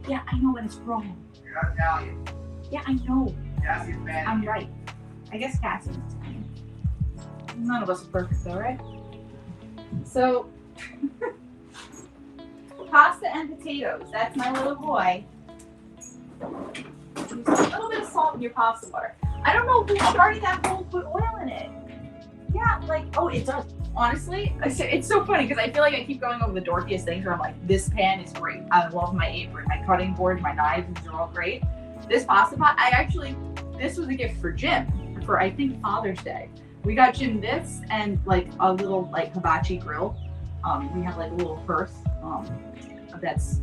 Yeah, I know, and it's wrong. You're not Italian. Yeah, I know. Cassie's Spanish. I'm right. I guess Cassie's Italian. None of us are perfect, though, right? So, pasta and potatoes. That's my little boy. Use a little bit of salt in your pasta water. I don't know who started that whole put oil in it. Yeah, it does. Honestly, it's so funny because I feel like I keep going over the dorkiest things where I'm like, this pan is great. I love my apron, my cutting board, my knives, these are all great. This pasta pot, this was a gift for Jim for, I think, Father's Day. We got Jim this and like a little like hibachi grill. We have like a little hearth that's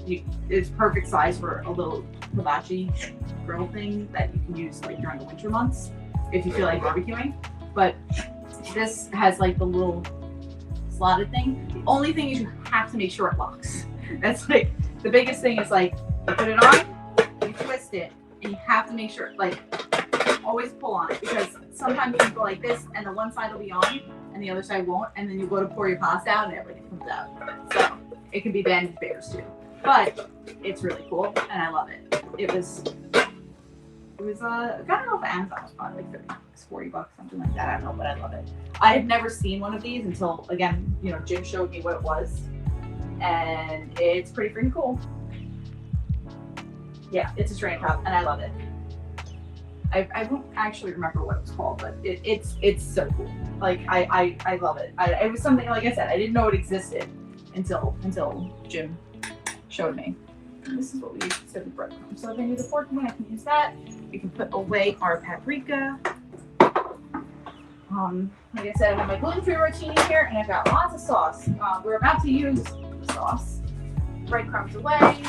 it's perfect size for a little hibachi grill thing that you can use like during the winter months if you feel like barbecuing. But this has like the little slotted thing. The only thing is you have to make sure it locks. That's like the biggest thing is like you put it on, you twist it, and you have to make sure always pull on it, because sometimes you go like this and the one side will be on and the other side won't, and then you go to pour your pasta out and everything comes out. So it can be bandaged bears too. But it's really cool and I love it. It was I got it off of Amazon. It was probably like 30 bucks, 40 bucks, something like that. I don't know, but I love it. I had never seen one of these until, again, Jim showed me what it was, and it's pretty freaking cool. Yeah, it's a strain cup, and I love it. I won't actually remember what it was called, but it's so cool. Like I love it. It was something, like I said, I didn't know it existed until Jim showed me. And this is what we use instead of breadcrumbs. So if I need the fork, I can use that. We can put away our paprika. Like I said, I have my gluten-free rotini here, and I've got lots of sauce. We're about to use the sauce. Breadcrumbs away.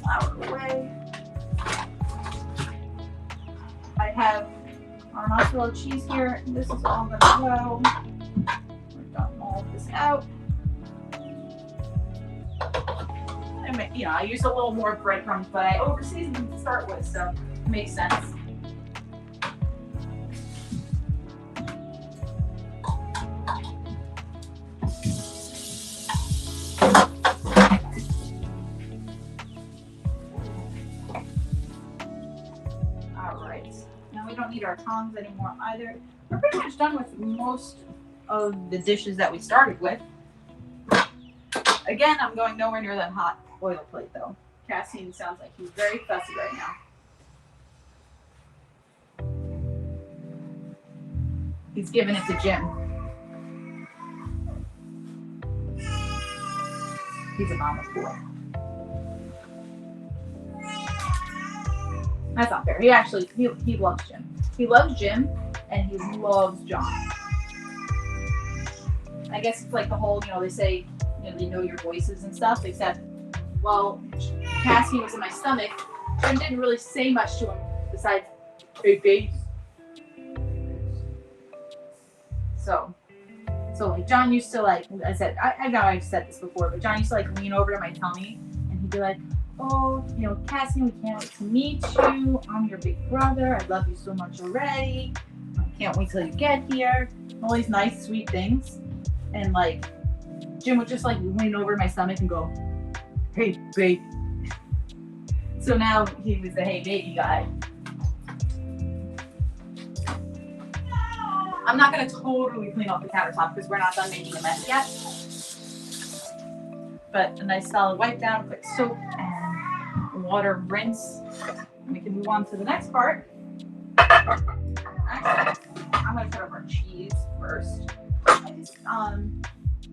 Flour away. I have our mozzarella cheese here. This is all going to go. We've gotten all of this out. I used a little more breadcrumbs, but I over-seasoned them to start with, so it makes sense. Alright, now we don't need our tongs anymore either. We're pretty much done with most of the dishes that we started with. Again, I'm going nowhere near that hot oil plate though. Cassian sounds like he's very fussy right now. He's giving it to Jim. He's a mama's boy. That's not fair. He loves Jim. He loves Jim and he loves John. I guess it's like the whole, they say, they know your voices and stuff, except, well, Cassie was in my stomach. Jim didn't really say much to him besides, hey, babe. So like John used to I know I've said this before, but John used to lean over to my tummy and he'd be like, oh, Cassie, we can't wait to meet you. I'm your big brother. I love you so much already. I can't wait till you get here. All these nice, sweet things. And Jim would just lean over my stomach and go, hey, baby. So now he was the hey, baby guy. I'm not going to totally clean off the countertop because we're not done making a mess yet. But a nice solid wipe down, quick soap and water rinse. And we can move on to the next part. Actually, I'm going to put up our cheese first.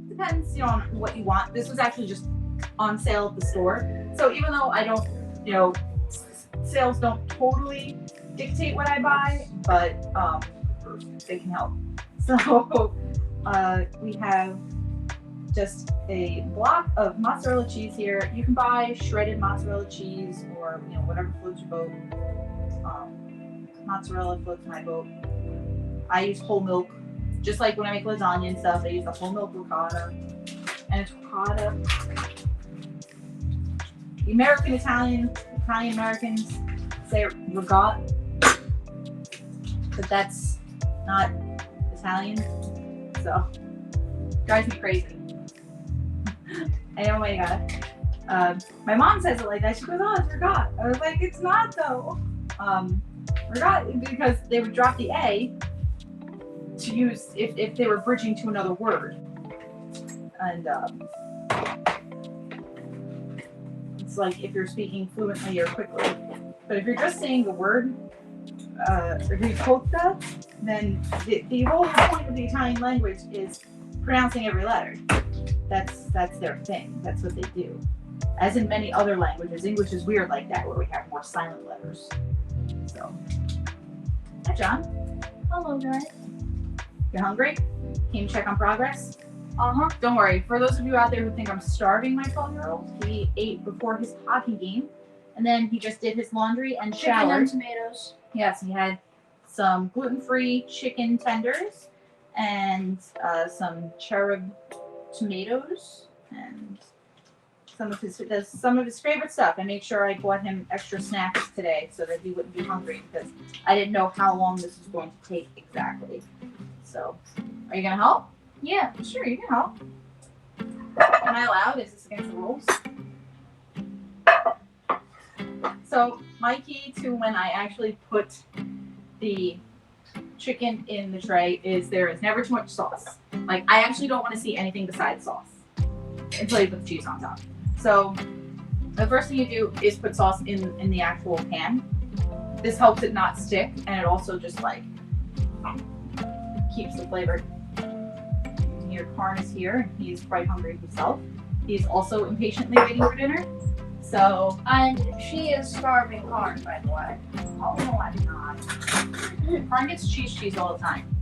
Depends, on what you want. This was actually just on sale at the store. So even though I don't, sales don't totally dictate what I buy, but they can help. So we have just a block of mozzarella cheese here. You can buy shredded mozzarella cheese or whatever floats your boat. Mozzarella floats my boat. I use whole milk. Just like when I make lasagna and stuff, I use the whole milk ricotta. And it's ricotta. The Italian-Americans say ricotta, but that's not Italian, so drives me crazy. And oh my god. My mom says it like that. She goes, oh, it's ricotta. I was like, it's not though. Ricotta, because they would drop the A to use if they were bridging to another word. And it's like if you're speaking fluently or quickly. But if you're just saying the word ricotta, then the whole point of the Italian language is pronouncing every letter. That's their thing. That's what they do. As in many other languages, English is weird like that, where we have more silent letters. So, hi John. Hello, guys. You hungry? Can you check on progress? Uh-huh. Don't worry. For those of you out there who think I'm starving my 12-year-old, he ate before his hockey game, and then he just did his laundry and Chicken showered. and tomatoes. Yes, he had some gluten-free chicken tenders and some cherub tomatoes and some of his favorite stuff. I made sure I bought him extra snacks today so that he wouldn't be hungry because I didn't know how long this was going to take exactly. So, are you gonna help? Yeah. Sure, you can help. Am I allowed? Is this against the rules? So, my key to when I actually put the chicken in the tray is there is never too much sauce. I actually don't want to see anything besides sauce until you put the cheese on top. So, the first thing you do is put sauce in the actual pan. this helps it not stick, and it also just like keeps the flavor. Your Karn is here, and he is quite hungry himself. He's also impatiently waiting for dinner. So, And she is starving Karn, by the way. oh no, I'm not. Karn gets cheese all the time.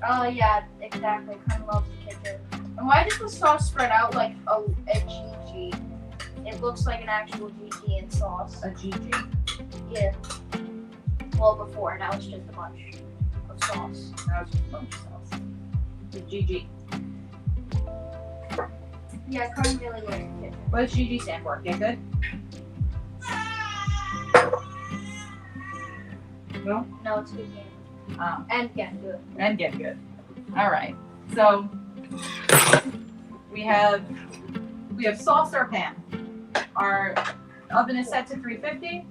Oh yeah, exactly. Karn loves the kitchen. And why does the sauce spread out like a GG? It looks like an actual GG in sauce. A GG. Yeah. Well, before, now it's just a bunch of sauce. Now it's just a bunch of sauce. The GG. Yeah, Karn really likes the kitchen. What does GG stand for? Get good? No? No, it's a good game. And get good. And get good. All right. So we have sauced our pan. Our oven is set to 350,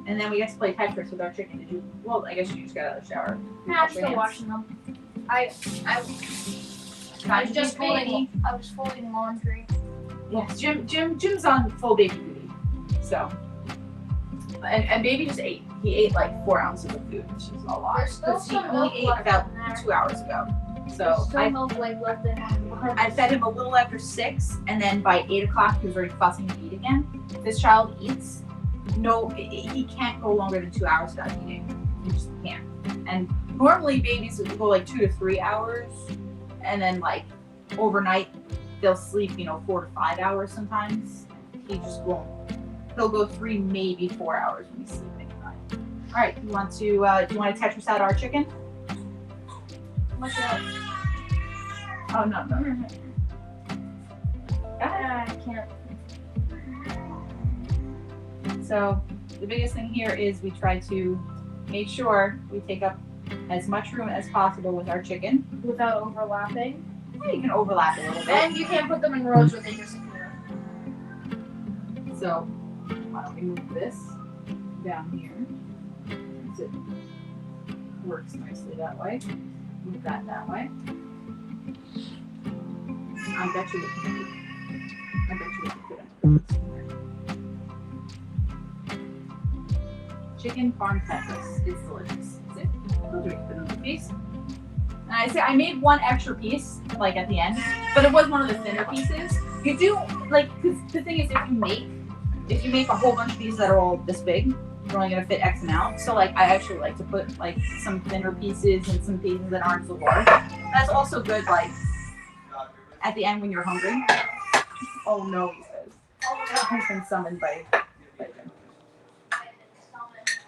and then we get to play Tetris with our chicken. Did you? Well, I guess you just got out of the shower. Nah, I'm still washing them. I was just folding laundry. Yes, Jim's on full baby duty. So, and baby just ate. He ate like 4 ounces of food, which is a lot. There's still Because he some only milk ate left about in there. 2 hours ago. There's So still milk like left in I fed him a little after 6, and then by 8 o'clock he was already fussing to eat again. This child eats. No, he can't go longer than 2 hours without eating. He just can't. And normally babies will go like 2 to 3 hours, and then like overnight they'll sleep 4 to 5 hours sometimes. He just won't. He'll go 3, maybe 4 hours when he's sleeping at night. All right, do you want to Tetris out our chicken? Look at Oh no. Go ahead. I can't. So the biggest thing here is we try to make sure we take up as much room as possible with our chicken. Without overlapping. Yeah, you can overlap a little bit. And you can't put them in rows where they disappear. So why don't we move this down here? Since it works nicely that way. Move that way. I bet you we can put it. Chicken farm Tetris. It's delicious. See? Those are put in a piece. And I made one extra piece, like at the end, but it was one of the thinner pieces. You do because the thing is, if you make a whole bunch of pieces that are all this big, you're only gonna fit X amount. So I actually like to put like some thinner pieces and some pieces that aren't so large. That's also good, like at the end when you're hungry. Oh no, he says. He's been summoned by Jim.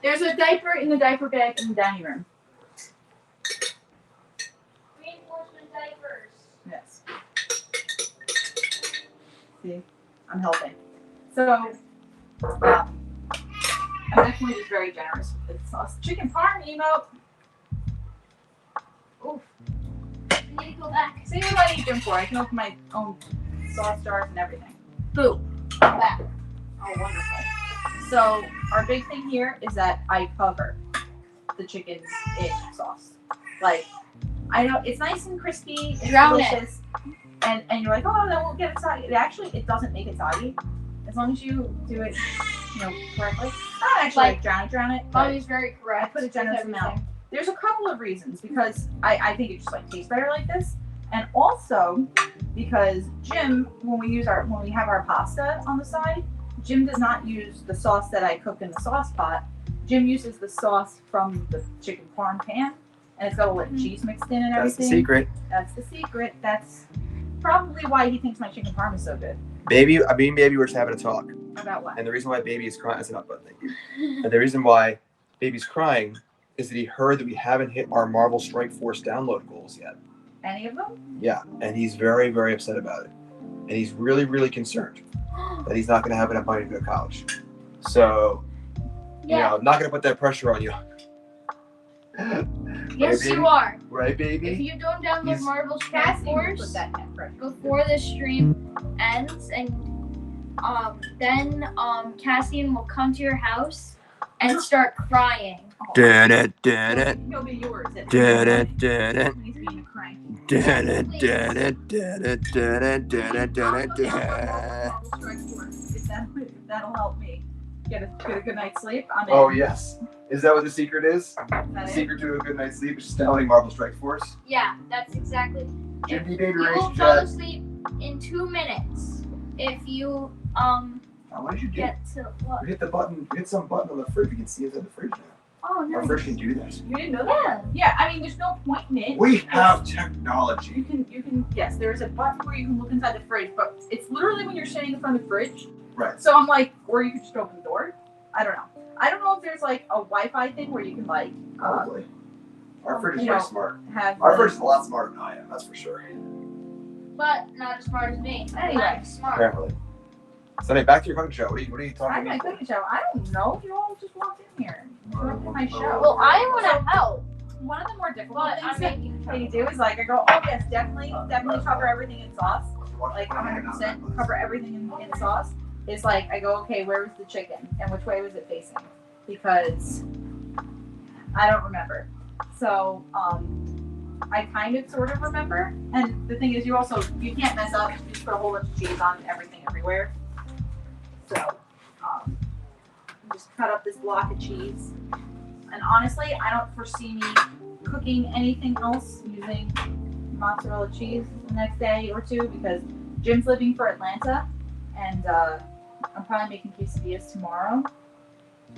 There's a diaper in the diaper bag in the dining room. Reinforcement diapers. Yes. See, I'm helping. So, I'm definitely just very generous with the sauce. Chicken parm emote. Oof. You need to go back. See what I need Jim for. I can open my own sauce jars and everything. Boo. Go back. Oh, wonderful. So, our big thing here is that I cover the chicken in sauce. Like, I know it's nice and crispy. It's Drown it. delicious. And you're like, oh, that won't get it soggy. It doesn't make it soggy. As long as you do it, correctly. Not actually Like, drown it. But Mommy's very correct. I put a with generous everything. amount. There's a couple of reasons because I think it just tastes better like this, and also because Jim, when we have our pasta on the side, Jim does not use the sauce that I cook in the sauce pot. Jim uses the sauce from the chicken parm pan, and it's got all the cheese mixed in and That's the everything. secret. That's the secret. That's probably why he thinks my chicken parm is so good. Baby, we're just having a talk. About what? And the reason why baby is crying, that's enough, but thank you. And the reason why baby's crying is that he heard that we haven't hit our Marvel Strike Force download goals yet. Any of them? Yeah, and he's very, very upset about it. And he's really, really concerned that he's not going to have enough money to go to college. So, Yeah. not going to put that pressure on you. Yes, baby? you are. Right, If baby? you don't download He's- Marvel Strike Cassie will Force put that net pressure. before the stream ends, and then Cassian will come to your house and start crying. Dun it, dun it, He'll be yours. dun it, dun it. He's being cranky. Dun it, dun it, dun it, dun it, dun it, dun it, dun it. If that'll help me. get a good night's sleep, I'm in. Oh yes. Is that what the secret is? Is The that it? secret to a good night's sleep is just downloading Marvel Strike Force. Yeah, that's exactly. Jimmy Baby You will Rage fall Jet. asleep in 2 minutes if you Now, what did you do? get to what? You hit the button. You hit some button on the fridge. You can see inside the fridge now. Oh no. Our fridge can do that. You didn't know that? Yeah, I mean, there's no point in it. We have You technology. can, yes, there's a button where you can look inside the fridge, but it's literally when you're standing in front of the fridge. Right. So I'm like, or you could just open the door. I don't know. I don't know if there's like a Wi-Fi thing where you can like, Probably. Our fridge is you very know, smart. have. Our the- fridge is a lot smarter than I am. That's for sure. But not as smart as me. Anyway. I'm smart. Apparently. So anyway, back to your cooking show. What are you talking I'm my about? cooking show. I don't know. You all just walked in here. Interrupted my show. Well, I want to help, One of the more difficult but things I'm that making you do is like I go, oh yes, definitely cover everything in sauce. Like 100% cover everything in sauce. Is like I go, okay, where was the chicken and which way was it facing? Because I don't remember. So I kind of sort of remember. And the thing is, you can't mess up. You just put a whole bunch of cheese on everything everywhere. So just cut up this block of cheese. And honestly, I don't foresee me cooking anything else using mozzarella cheese the next day or two because Jim's leaving for Atlanta, and I'm probably making quesadillas tomorrow.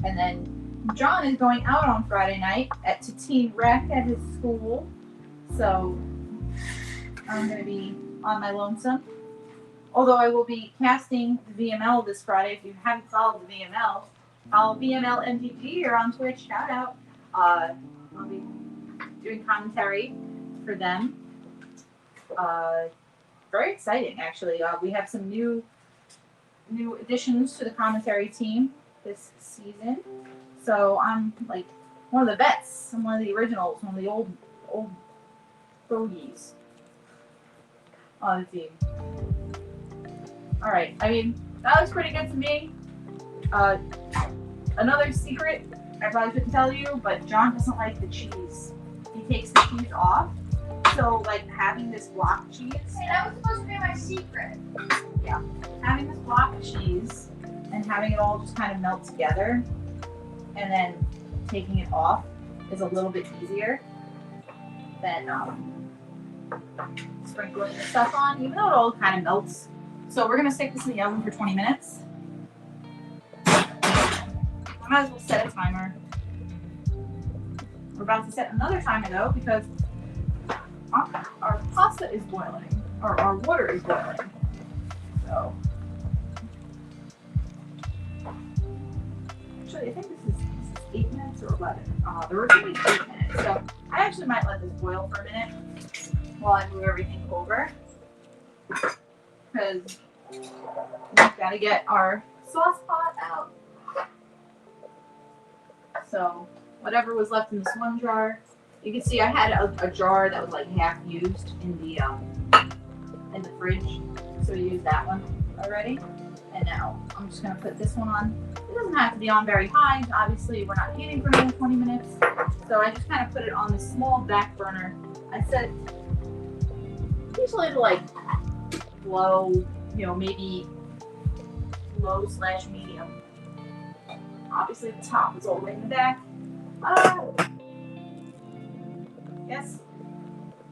And then John is going out on Friday night to Teen Rec at his school, so I'm going to be on my lonesome. Although I will be casting the VML this Friday. If you haven't followed the VML, follow VML MTG here on Twitch. Shout out. I'll be doing commentary for them. Very exciting, actually. We have some new additions to the commentary team this season. So I'm like one of the vets. I'm one of the originals, one of the old fogies on the team. All right. I mean, that looks pretty good to me. Another secret I probably shouldn't tell you, but John doesn't like the cheese. He takes the cheese off. So like having this block of cheese. Hey, that was supposed to be my secret. Having this block of cheese and having it all just kind of melt together and then taking it off is a little bit easier than sprinkling the stuff on, even though it all kind of melts. So we're gonna stick this in the oven for 20 minutes. I might as well set a timer. We're about to set another timer though because our pasta is boiling, or our water is boiling. So actually, I think this is 8 minutes or 11. The routine is 8 minutes, so I actually might let this boil for a minute while I move everything over because we've got to get our sauce pot out. So whatever was left in this one jar, you can see I had a jar that was like half used in the fridge, so we used that one already. And now I'm just gonna put this one on. It doesn't have to be on very high. Obviously, we're not heating for another 20 minutes, so I just kind of put it on the small back burner. I set it usually to like low, maybe low/medium. Obviously, the top is all the way in the back. Yes.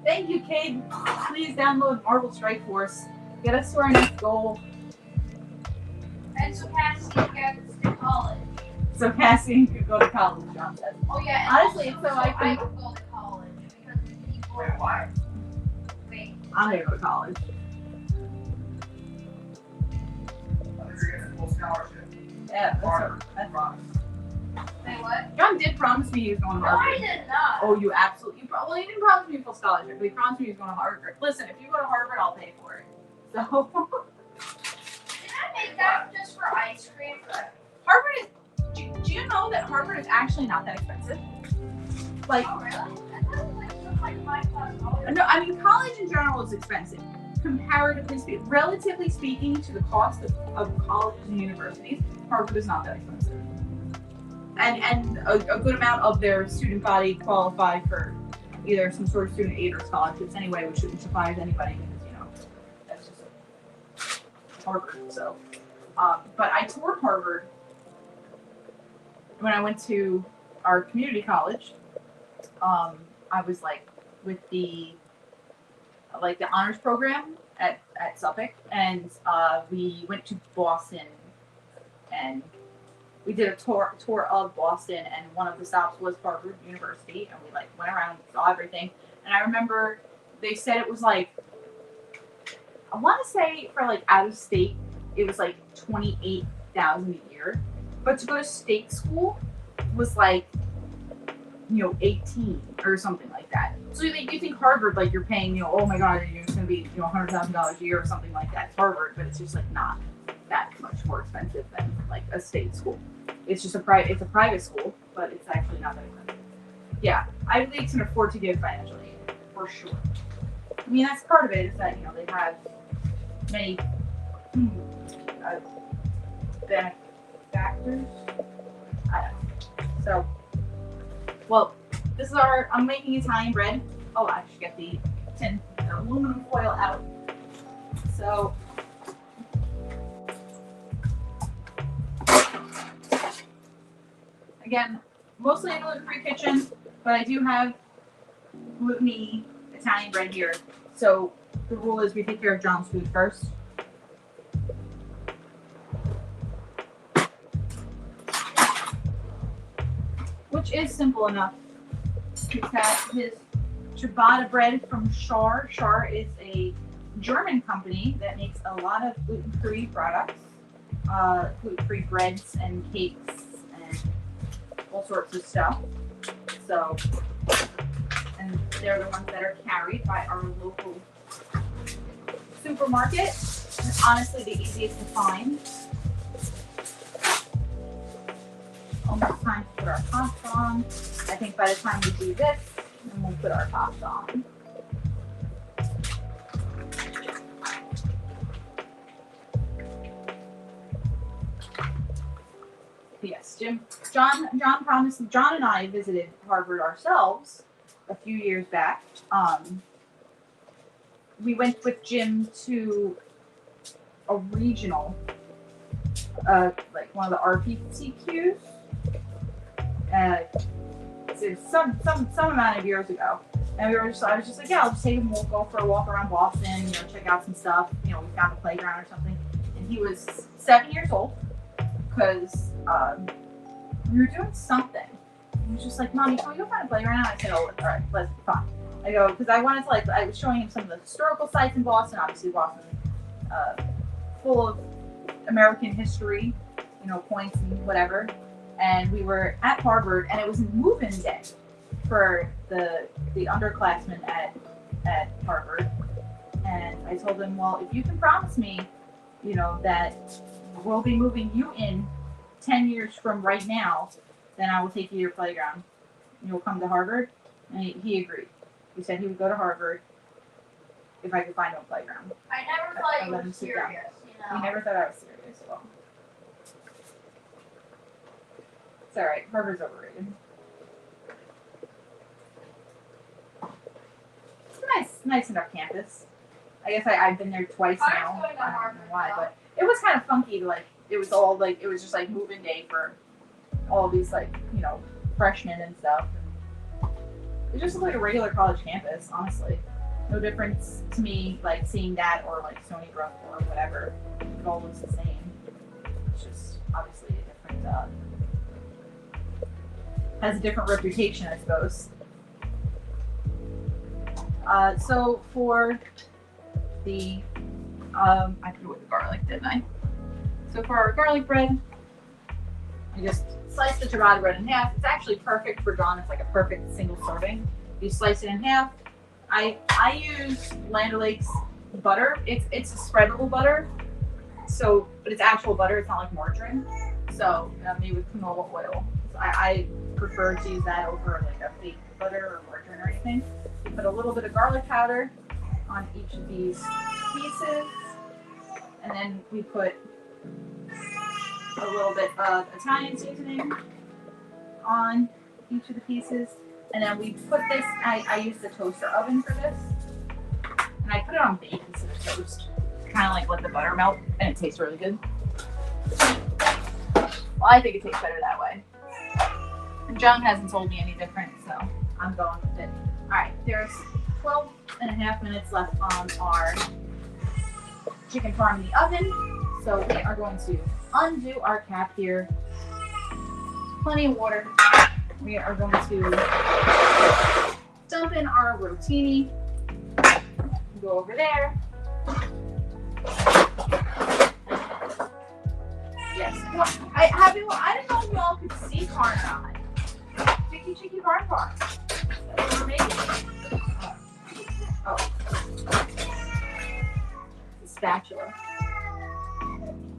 Thank you, Cade. Please download Marvel Strike Force. Get us to our next goal. And so Cassie gets to college. So Cassie could go to college, John says. Oh yeah. And Honestly, also, so I I can. would go to college because the people. Why? Wait. I'm gonna go to college. You're getting a full scholarship. Yeah, Harvard. that's Wait, what? John did promise me he was going to No, I Harvard. did not. Oh, you absolutely. Well, he didn't promise me a full scholarship, but he promised me he was going to Harvard. Listen, if you go to Harvard, I'll pay for it. So, Did I make that just for ice cream? Harvard is. Do you know that Harvard is actually not that expensive? Like, Oh really? I thought it was like $5,000. no, I mean, college in general is expensive. Comparatively speaking, relatively speaking to the cost of colleges and universities, Harvard is not that expensive. And a good amount of their student body qualify for either some sort of student aid or scholarships anyway, which shouldn't surprise anybody because, that's just Harvard. So, but I toured Harvard when I went to our community college, I was like with the honors program at Suffolk, and we went to Boston, and we did a tour of Boston, and one of the stops was Harvard University, and we like went around, saw everything, and I remember they said it was like, I want to say for like out of state, it was like 28,000 a year, but to go to state school was like, 18 or something like that. So you think Harvard, like you're paying, oh my God, you're going to be, $100,000 a year or something like that. It's Harvard, but it's just like not that much more expensive than like a state school. It's just it's a private school, but it's actually not that expensive. Yeah, Ivy Leagues can afford to give financial aid for sure. I mean, that's part of it, is that they have many benefactors. I don't know. So, well, this is I'm making Italian bread. Oh, I should get the aluminum foil out. So, again, mostly a gluten-free kitchen, but I do have gluten-y Italian bread here. So the rule is we take care of John's food first. Which is simple enough. He's got his ciabatta bread from Char. Char is a German company that makes a lot of gluten-free products, gluten-free breads and cakes and all sorts of stuff. So, and they're the ones that are carried by our local supermarket. It's honestly the easiest to find. Almost time to put our pasta on. I think by the time we do this, then we'll put our pasta on. Yes, John and I visited Harvard ourselves a few years back. We went with Jim to a regional, like one of the RPTQs. Some amount of years ago, and I was just like, yeah, I'll just take him. We'll go for a walk around Boston, check out some stuff. We found a playground or something, and he was 7 years old because we were doing something. He was just like, Mommy, can we go find a playground? I said, oh, all right, let's fine. I go, because I wanted to I was showing him some of the historical sites in Boston. Obviously, Boston, full of American history, points and whatever. And we were at Harvard, and it was move-in day for the underclassmen at Harvard. And I told him, well, if you can promise me, that we'll be moving you in 10 years from right now, then I will take you to your playground. You'll come to Harvard. And he agreed. He said he would go to Harvard if I could find him a playground. I never thought you were serious, He never thought I was serious. Well, it's all right. Harvard's overrated. It's a nice enough campus. I guess I've been there twice now. I don't know why, but it was kind of funky. It was all it was just move-in day for all of these freshmen and stuff. It just looked like a regular college campus, honestly. No difference to me, seeing that or Stony Brook or whatever. It all looks the same. It's just obviously a different. Has a different reputation, I suppose. So for the, I put away the garlic, didn't I? So for our garlic bread, I just slice the ciabatta bread in half. It's actually perfect for John. It's like a perfect single serving. You slice it in half. I use Land O'Lakes butter. It's a spreadable butter. So, but it's actual butter. It's not like margarine. So made with canola oil. So I prefer to use that over a fake butter or margarine or anything. You put a little bit of garlic powder on each of these pieces, and then we put a little bit of Italian seasoning on each of the pieces, and then we put this. I use the toaster oven for this, and I put it on bake instead of toast. Kind of let the butter melt, and it tastes really good. Well, I think it tastes better that way. John hasn't told me any different, so I'm going with it. All right, there's 12 and a half minutes left on our chicken parm in the oven. So we are going to undo our cap here. Plenty of water. We are going to dump in our rotini. Go over there. Yes. Well, I don't know if y'all could see corn or not. Chicky corn parm. That's what we're making. Oh. Spatula.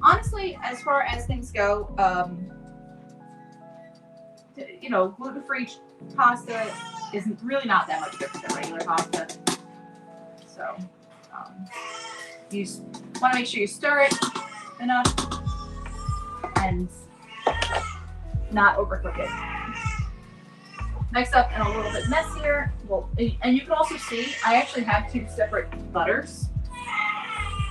Honestly, as far as things go, gluten-free pasta isn't really not that much different than regular pasta. So, you want to make sure you stir it enough and not overcook it. Next up, and a little bit messier, and you can also see I actually have 2 separate butters.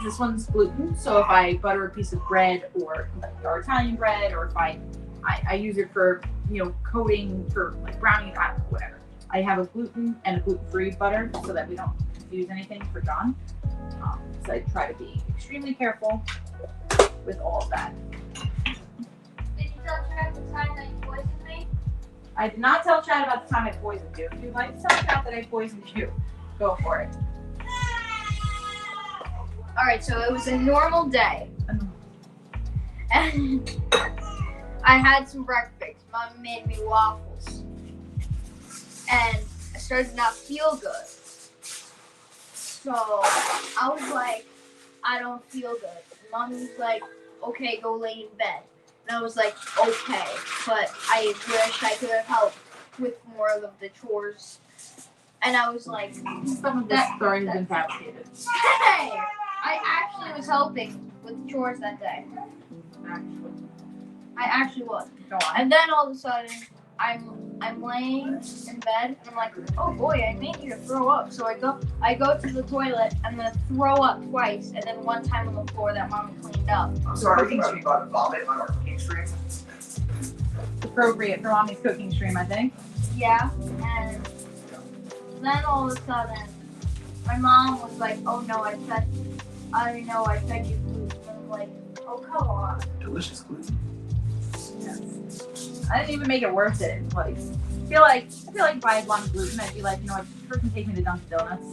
This one's gluten, so if I butter a piece of bread or Italian bread, or if I use it for coating for like brownies, I don't know, whatever. I have a gluten and a gluten-free butter so that we don't use anything for John. So I try to be extremely careful with all of that. Did you tell Chad the time that you poisoned me? I did not tell Chad about the time I poisoned you. If you'd like to tell Chad that I poisoned you, go for it. Alright, so it was a normal day. And I had some breakfast. Mom made me waffles. And I started to not feel good. So I was like, I don't feel good. And Mom was like, okay, go lay in bed. And I was like, okay. But I wish I could have helped with more of the chores. And I was like, some of this story has been fabricated. hey! I actually was helping with the chores that day. I actually was. Go on. And then all of a sudden, I'm laying in bed and I'm like, oh boy, I made you to throw up. So I go to the toilet. I'm gonna throw up twice, and then one time on the floor that Mom cleaned up. I'm sorry about vomit on our cooking stream. It's appropriate for Mommy's cooking stream, I think. Yeah, and then all of a sudden, my mom was like, oh no, I fed you gluten. And I'm like, oh come on. Delicious gluten. Yes. I didn't even make it worth it. Like, I feel like if I had wanted gluten, I'd be like, person take me to Dunkin' Donuts.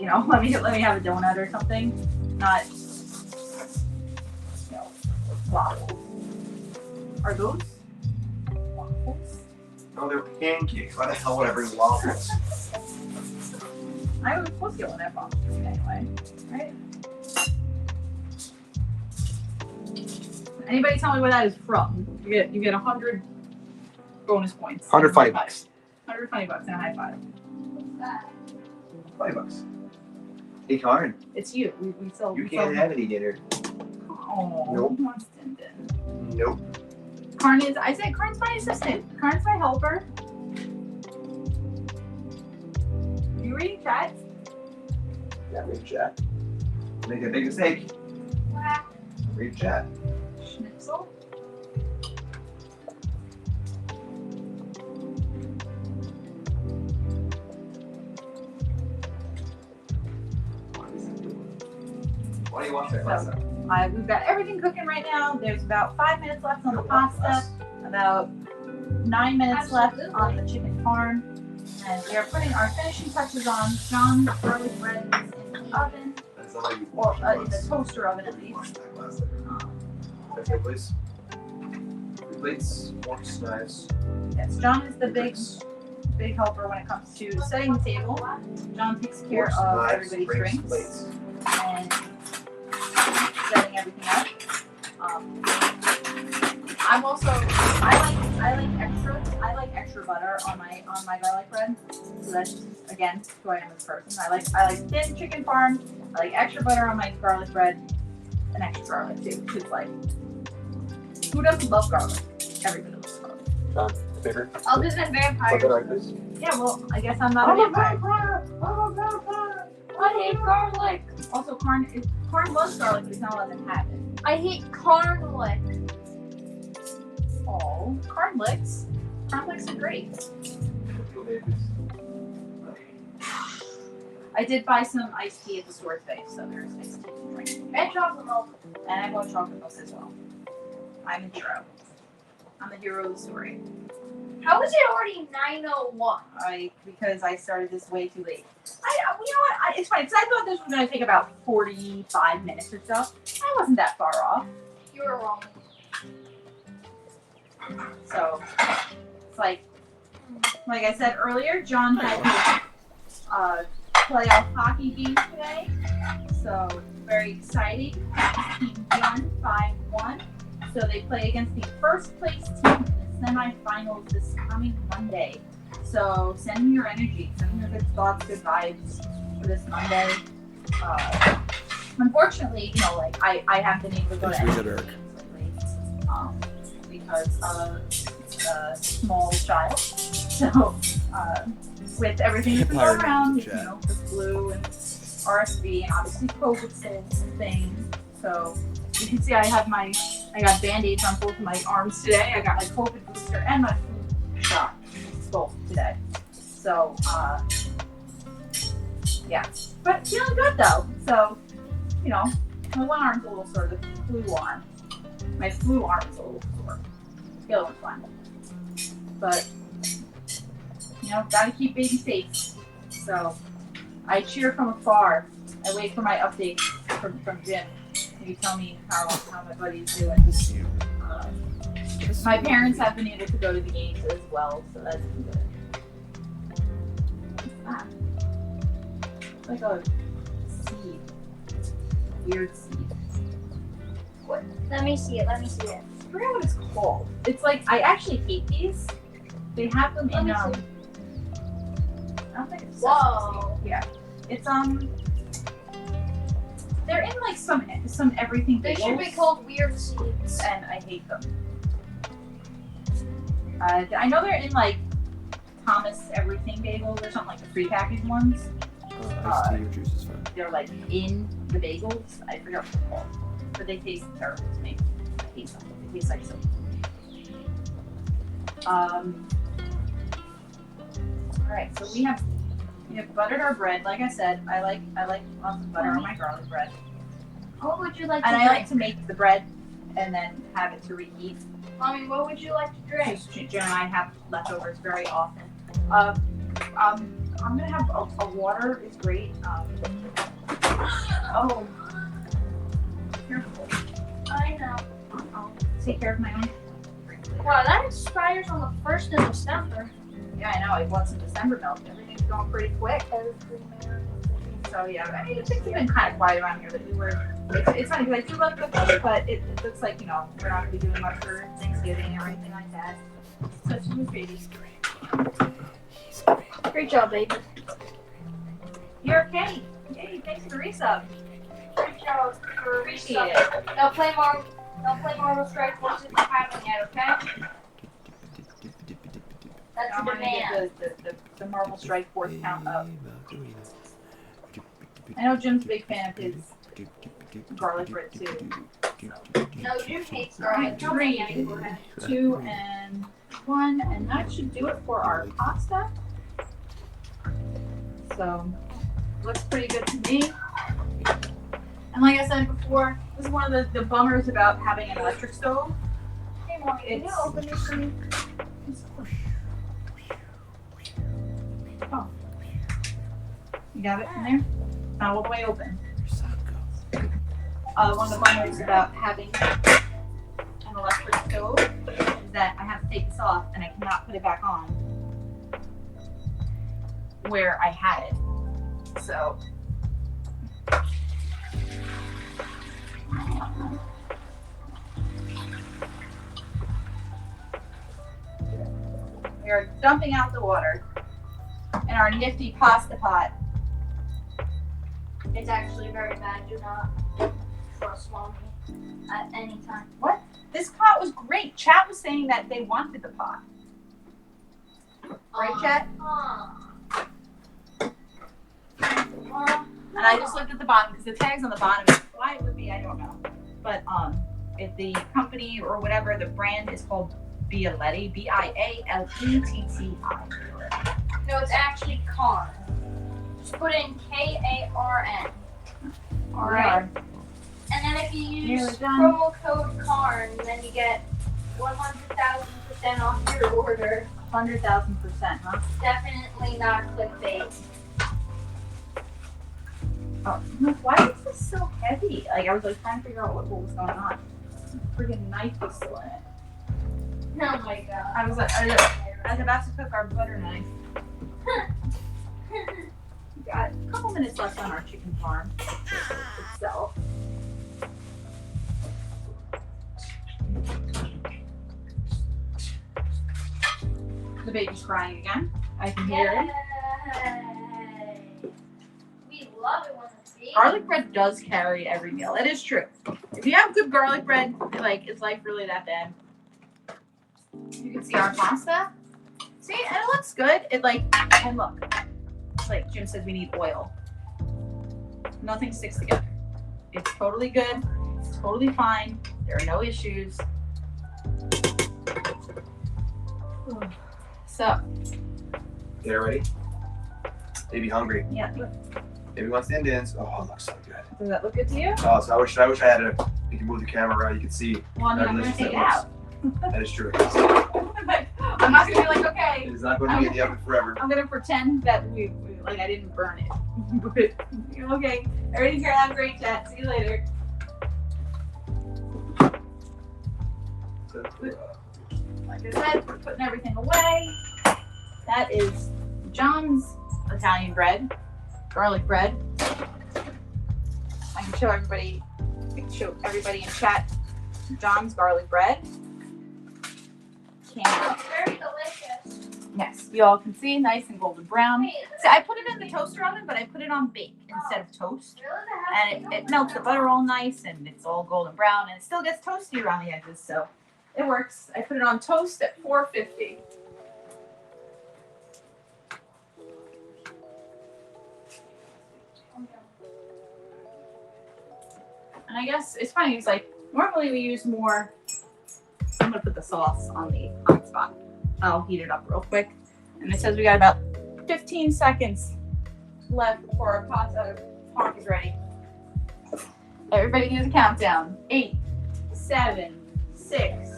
Let me have a donut or something. Not, waffles. Are those waffles? No, they're pancakes. Why the hell would I bring waffles? I was supposed to get one at Boston anyway, right? Anybody tell me where that is from? You get 100 bonus points. 100 bucks. 120 bucks and a high five. What's that? $5. Hey, Karen. It's you. We sold. You can't have any dinner. Oh, Nope. who wants Tintin? Nope. I said Karn's my assistant. Karn's my helper. You reading chat? Yeah, read chat. Make a big mistake. What happened? Read chat. Schnitzel? Why do you watch that last time? We've got everything cooking right now. There's about 5 minutes left on the pasta, about 9 minutes left on the chicken parm, and we are putting our finishing touches on. John's garlic bread is in the oven, That's not how you or wash in the toaster oven at least. Wash that glass there. Okay, please. 3 plates, forks, knives. Yes, John is the big helper when it comes to setting the table. John takes care Forks, of knives, everybody's drinks plates. and setting everything up. I'm also I like extra butter on my garlic bread. So that's just, again, who I am as a person. I like thin chicken parm. I like extra butter on my garlic bread and extra garlic too. Because like, who doesn't love garlic? Everybody loves garlic. John, bigger. Other than vampires. Flip it like this. Yeah, well, I guess I'm not a vampire. I hate garlic. Also, Karn loves garlic, but he's not allowed to have it. I hate garlic. Oh, Karn licks. Cornflakes are great. I did buy some iced tea at the store today, so there's iced tea to drink. And chocolate milk. And I bought chocolate milk as well. I'm a hero. I'm the hero of the story. How is it already 9:01? Because I started this way too late. You know what? It's funny because I thought this was going to take about 45 minutes or so. I wasn't that far off. You were wrong. So it's like I said earlier, John had his playoff hockey game today. So very exciting. Team John 5-1. So they play against the first place team in the semifinals this coming Monday. So send me your energy, send me your good thoughts, good vibes for this Monday. Unfortunately, you know, like I haven't been able to go to any games lately because of a small child. So with everything that's been going around, you know, the flu and RSV and obviously COVID and things. So you can see I got band-aids on both of my arms today. I got my COVID booster and my flu shot both today. So yeah, but feeling good though. So you know, my one arm's a little sore, the flu arm. My flu arm is a little sore. The other one's fine. But you know, gotta keep baby safe. So I cheer from afar. I wait for my updates from Jim. You tell me how my buddy's doing. My parents have been able to go to the games as well, so that's good. What's that? It's like a seed. Weird seed. What? Let me see it. I forget what it's called. It's like, I actually hate these. They have them in, I don't think it's Whoa. Yeah. It's, they're in like some everything They bagels. should be called weird seeds. And I hate them. I know they're in like Thomas Everything bagels or something, like the prepackaged ones. Iced tea or juice is fine. They're like in the bagels. I forget what they're called, but they taste terrible to me. I hate them. They taste like soap. All right, so we have buttered our bread. Like I said, I like lots of butter on my garlic bread. What would you like to And drink? I like to make the bread and then have it to reheat. Mommy, what would you like to drink? Jim and I have leftovers very often. I'm gonna have a water is great. Oh, careful. I know. I'll take care of my own. Wow, that expires on the 1st of December. Yeah, I know. I bought some December milk. Everything's going pretty quick. So yeah, I mean, things have been kind of quiet around here. But it's funny because I do love cooking, but it looks like we're not gonna be doing much for Thanksgiving or anything like that. Such a new baby. Great job, baby. You're okay. Yay! Thanks for the resub. Great job for Appreciate resub. it. Now play Marvel Strike Force if you haven't yet, okay? That's I'm a gonna demand. get the Marvel Strike Force count up. I know Jim's a big fan of his garlic bread too. No, Jim hates Alright, garlic. 3, 2, and 1, and that should do it for our pasta. So, looks pretty good to me. And like I said before, this is one of the bummers about having an electric stove. Hey, Mommy, can you open this for me? Oh. You got it in there? Not all the way open. One of the bummers about having an electric stove is that I have to take this off and I cannot put it back on where I had it. So we are dumping out the water in our nifty pasta pot. It's actually very bad. Do not trust Mommy at any time. What? This pot was great. Chat was saying that they wanted the pot. Right, Chat? And I just looked at the bottom because the tag's on the bottom. Why it would be, I don't know. But if the company or whatever, the brand is called Bialetti, Bialetti. No, it's actually Karn. Just put in Karn. Alright. And then if you use promo code Karn, then you get 100,000% off your order. 100,000%, huh? Definitely not clickbait. Oh, why is this so heavy? Like, I was like trying to figure out what was going on. Freaking knife was still in it. Oh my god. I was about to cook our butter knife. We got a couple minutes left on our chicken farm itself. The baby's crying again. I can hear it. Yay. We love it when it's baby. Garlic bread does carry every meal. It is true. If you have good garlic bread, like, is life really that bad? You can see our pasta. See, and it looks good. It and look, like Jim says, we need oil. Nothing sticks together. It's totally good. It's totally fine. There are no issues. So, Get it ready. Baby hungry. yeah, Baby wants the Indians. Oh, it looks so good. does that look good to you? Oh, so I wish I had a. You can move the camera around. You can see. Well, I mean, I'm gonna take it out. That is true. I'm not gonna be like, okay. It is not going to be in the oven forever. I'm gonna pretend that we like I didn't burn it. But okay, everything's here. Have a great chat. See you later. Like I said, we're putting everything away. That is John's Italian bread, garlic bread. I can show everybody in chat John's garlic bread. It's very delicious. Yes, you all can see, nice and golden brown. Wait, So I put it in the toaster oven, but I put it on bake instead of toast. And it melts the butter all nice and it's all golden brown and it still gets toasty around the edges, so it works. I put it on toast at 450. And I guess it's funny, it's like normally we use more. I'm gonna put the sauce on the hot spot. I'll heat it up real quick. And it says we got about 15 seconds left before our pasta parm is ready. Everybody do the countdown. 8, 7, 6,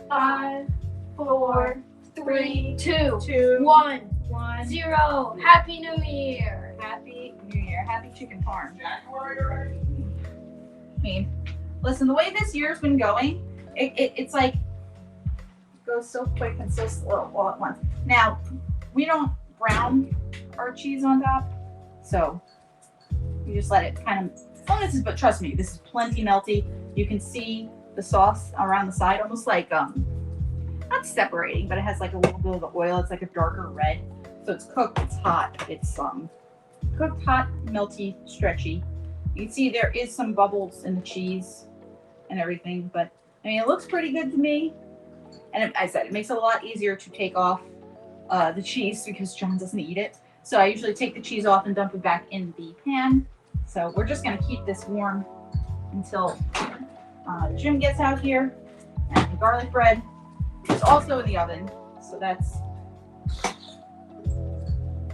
5, 4, 3, 2, 2, 1, 1. 0. Happy New Year. Happy New Year. Happy chicken parm. I mean, listen, the way this year's been going, it's like it goes so quick and so slow all at once. Now, we don't brown our cheese on top, so you just let it kind of, as long as it's, but trust me, this is plenty melty. You can see the sauce around the side, almost like not separating, but it has like a little bit of the oil. It's like a darker red, so it's cooked. It's hot. It's cooked, hot, melty, stretchy. You can see there is some bubbles in the cheese and everything, but I mean, it looks pretty good to me. And I said, it makes it a lot easier to take off the cheese because John doesn't eat it. So I usually take the cheese off and dump it back in the pan. So we're just gonna keep this warm until Jim gets out here. And the garlic bread is also in the oven. So that's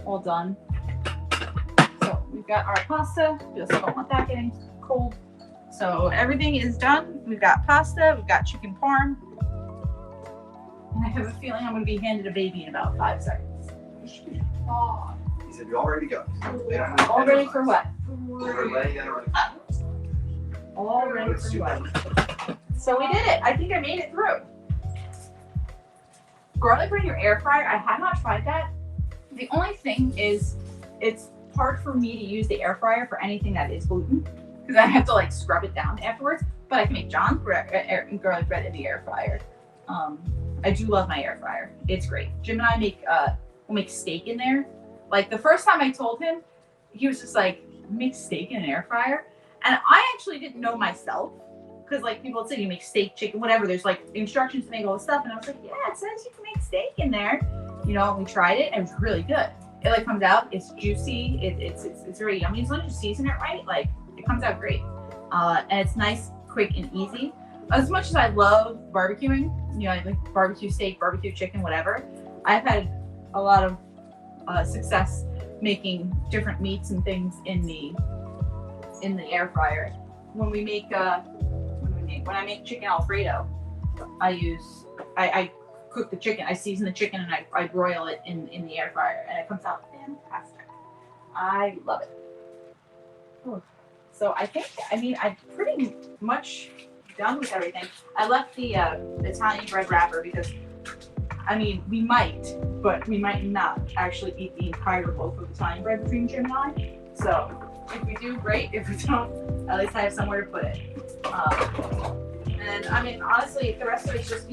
all done. So we've got our pasta. Just don't want that getting cold. So everything is done. We've got pasta, we've got chicken parm. And I have a feeling I'm gonna be handed a baby in about 5 seconds. Oh. He said, "You're all ready to go." All ready for what? We're laying down already. All ready for what? So we did it. I think I made it through. Garlic bread in your air fryer, I have not tried that. The only thing is it's hard for me to use the air fryer for anything that is gluten because I have to like scrub it down afterwards, but I can make John's garlic bread in the air fryer. I do love my air fryer. It's great. Jim and I we'll make steak in there. Like the first time I told him, he was just like, make steak in an air fryer. And I actually didn't know myself because like people would say you make steak, chicken, whatever. There's like instructions to make all this stuff. And I was like, yeah, it says you can make steak in there. You know, we tried it and it was really good. It like comes out, it's juicy. It's very yummy. As long as you season it right, like it comes out great. And it's nice, quick, and easy. As much as I love barbecuing, like barbecue steak, barbecue chicken, whatever. I've had a lot of success making different meats and things in the air fryer. When we make when I make chicken Alfredo, I cook the chicken, I season the chicken, and I broil it in the air fryer, and it comes out fantastic. I love it. Ooh. So I think, I'm pretty much done with everything. I left the Italian bread wrapper because, we might, but we might not actually eat the entire loaf of Italian bread between Jim and I. So if we do, great. If we don't, at least I have somewhere to put it. And honestly, the rest of it's just,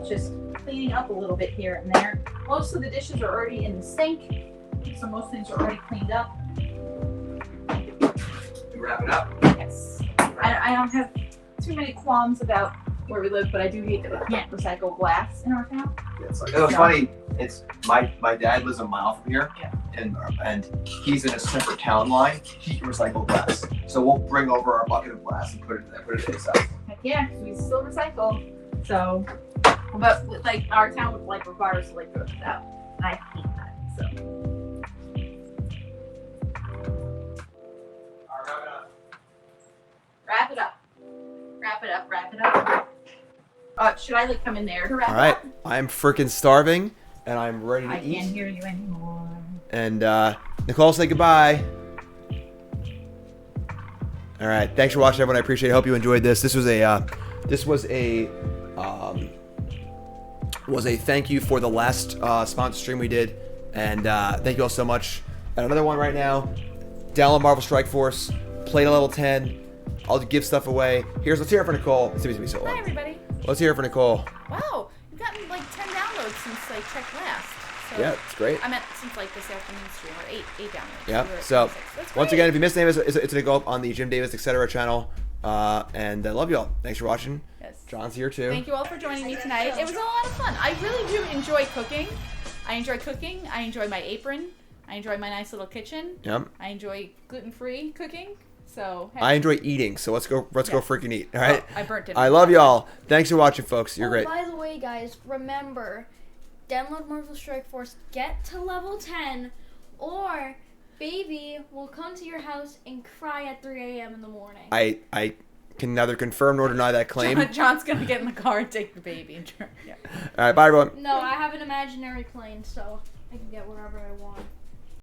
just cleaning up a little bit here and there. Most of the dishes are already in the sink, so most things are already cleaned up. We wrap it up. Yes. I don't have too many qualms about where we live, but I do hate that we can't recycle glass in our town. Yeah, it's funny. It's my dad lives a mile from here, Yeah. and he's in a separate town line. He can recycle glass, so we'll bring over our bucket of glass and put it at his house. Heck yeah, 'cause we still recycle. So, but like our town would require us to throw this out. And I hate that. So. All right, Wrap it up. Wrap it up. Wrap it up. Should I come in there to wrap All it right, up? I'm freaking starving, and I'm ready to I eat. can't hear you anymore. And Nicole, say goodbye. All right, thanks for watching, everyone. I appreciate it. Hope you enjoyed this. This was a thank you for the last sponsor stream we did, and thank you all so much. And another one right now. Download Marvel Strike Force. Play to level 10. I'll give stuff away. Let's hear it for Nicole. It seems to be so long. Hi, everybody. Let's hear it for Nicole. Wow, you've gotten 10 downloads since I checked last. So, Yeah, it's great. I meant since this afternoon stream, or eight downloads. Yeah. We were at So 26. That's once great. again, if you missed any of it, it's gonna go up on the Jim Davis Etc. channel. And I love y'all. Thanks for watching. Yes. John's here too. Thank you all for joining me tonight. It was a lot of fun. I really do enjoy cooking. I enjoy my apron. I enjoy my nice little kitchen. Yep. I enjoy gluten-free cooking. So hey. I enjoy eating, so let's go freaking eat. All right. I burnt it. I love y'all. Thanks for watching, folks. You're great. By the way, guys, remember, download Marvel Strike Force, get to level 10, or baby will come to your house and cry at 3 a.m. in the morning. I can neither confirm nor deny that claim. John's gonna get in the car and take the baby. Yeah. All right. Bye, everyone. No, I have an imaginary plane, so I can get wherever I want.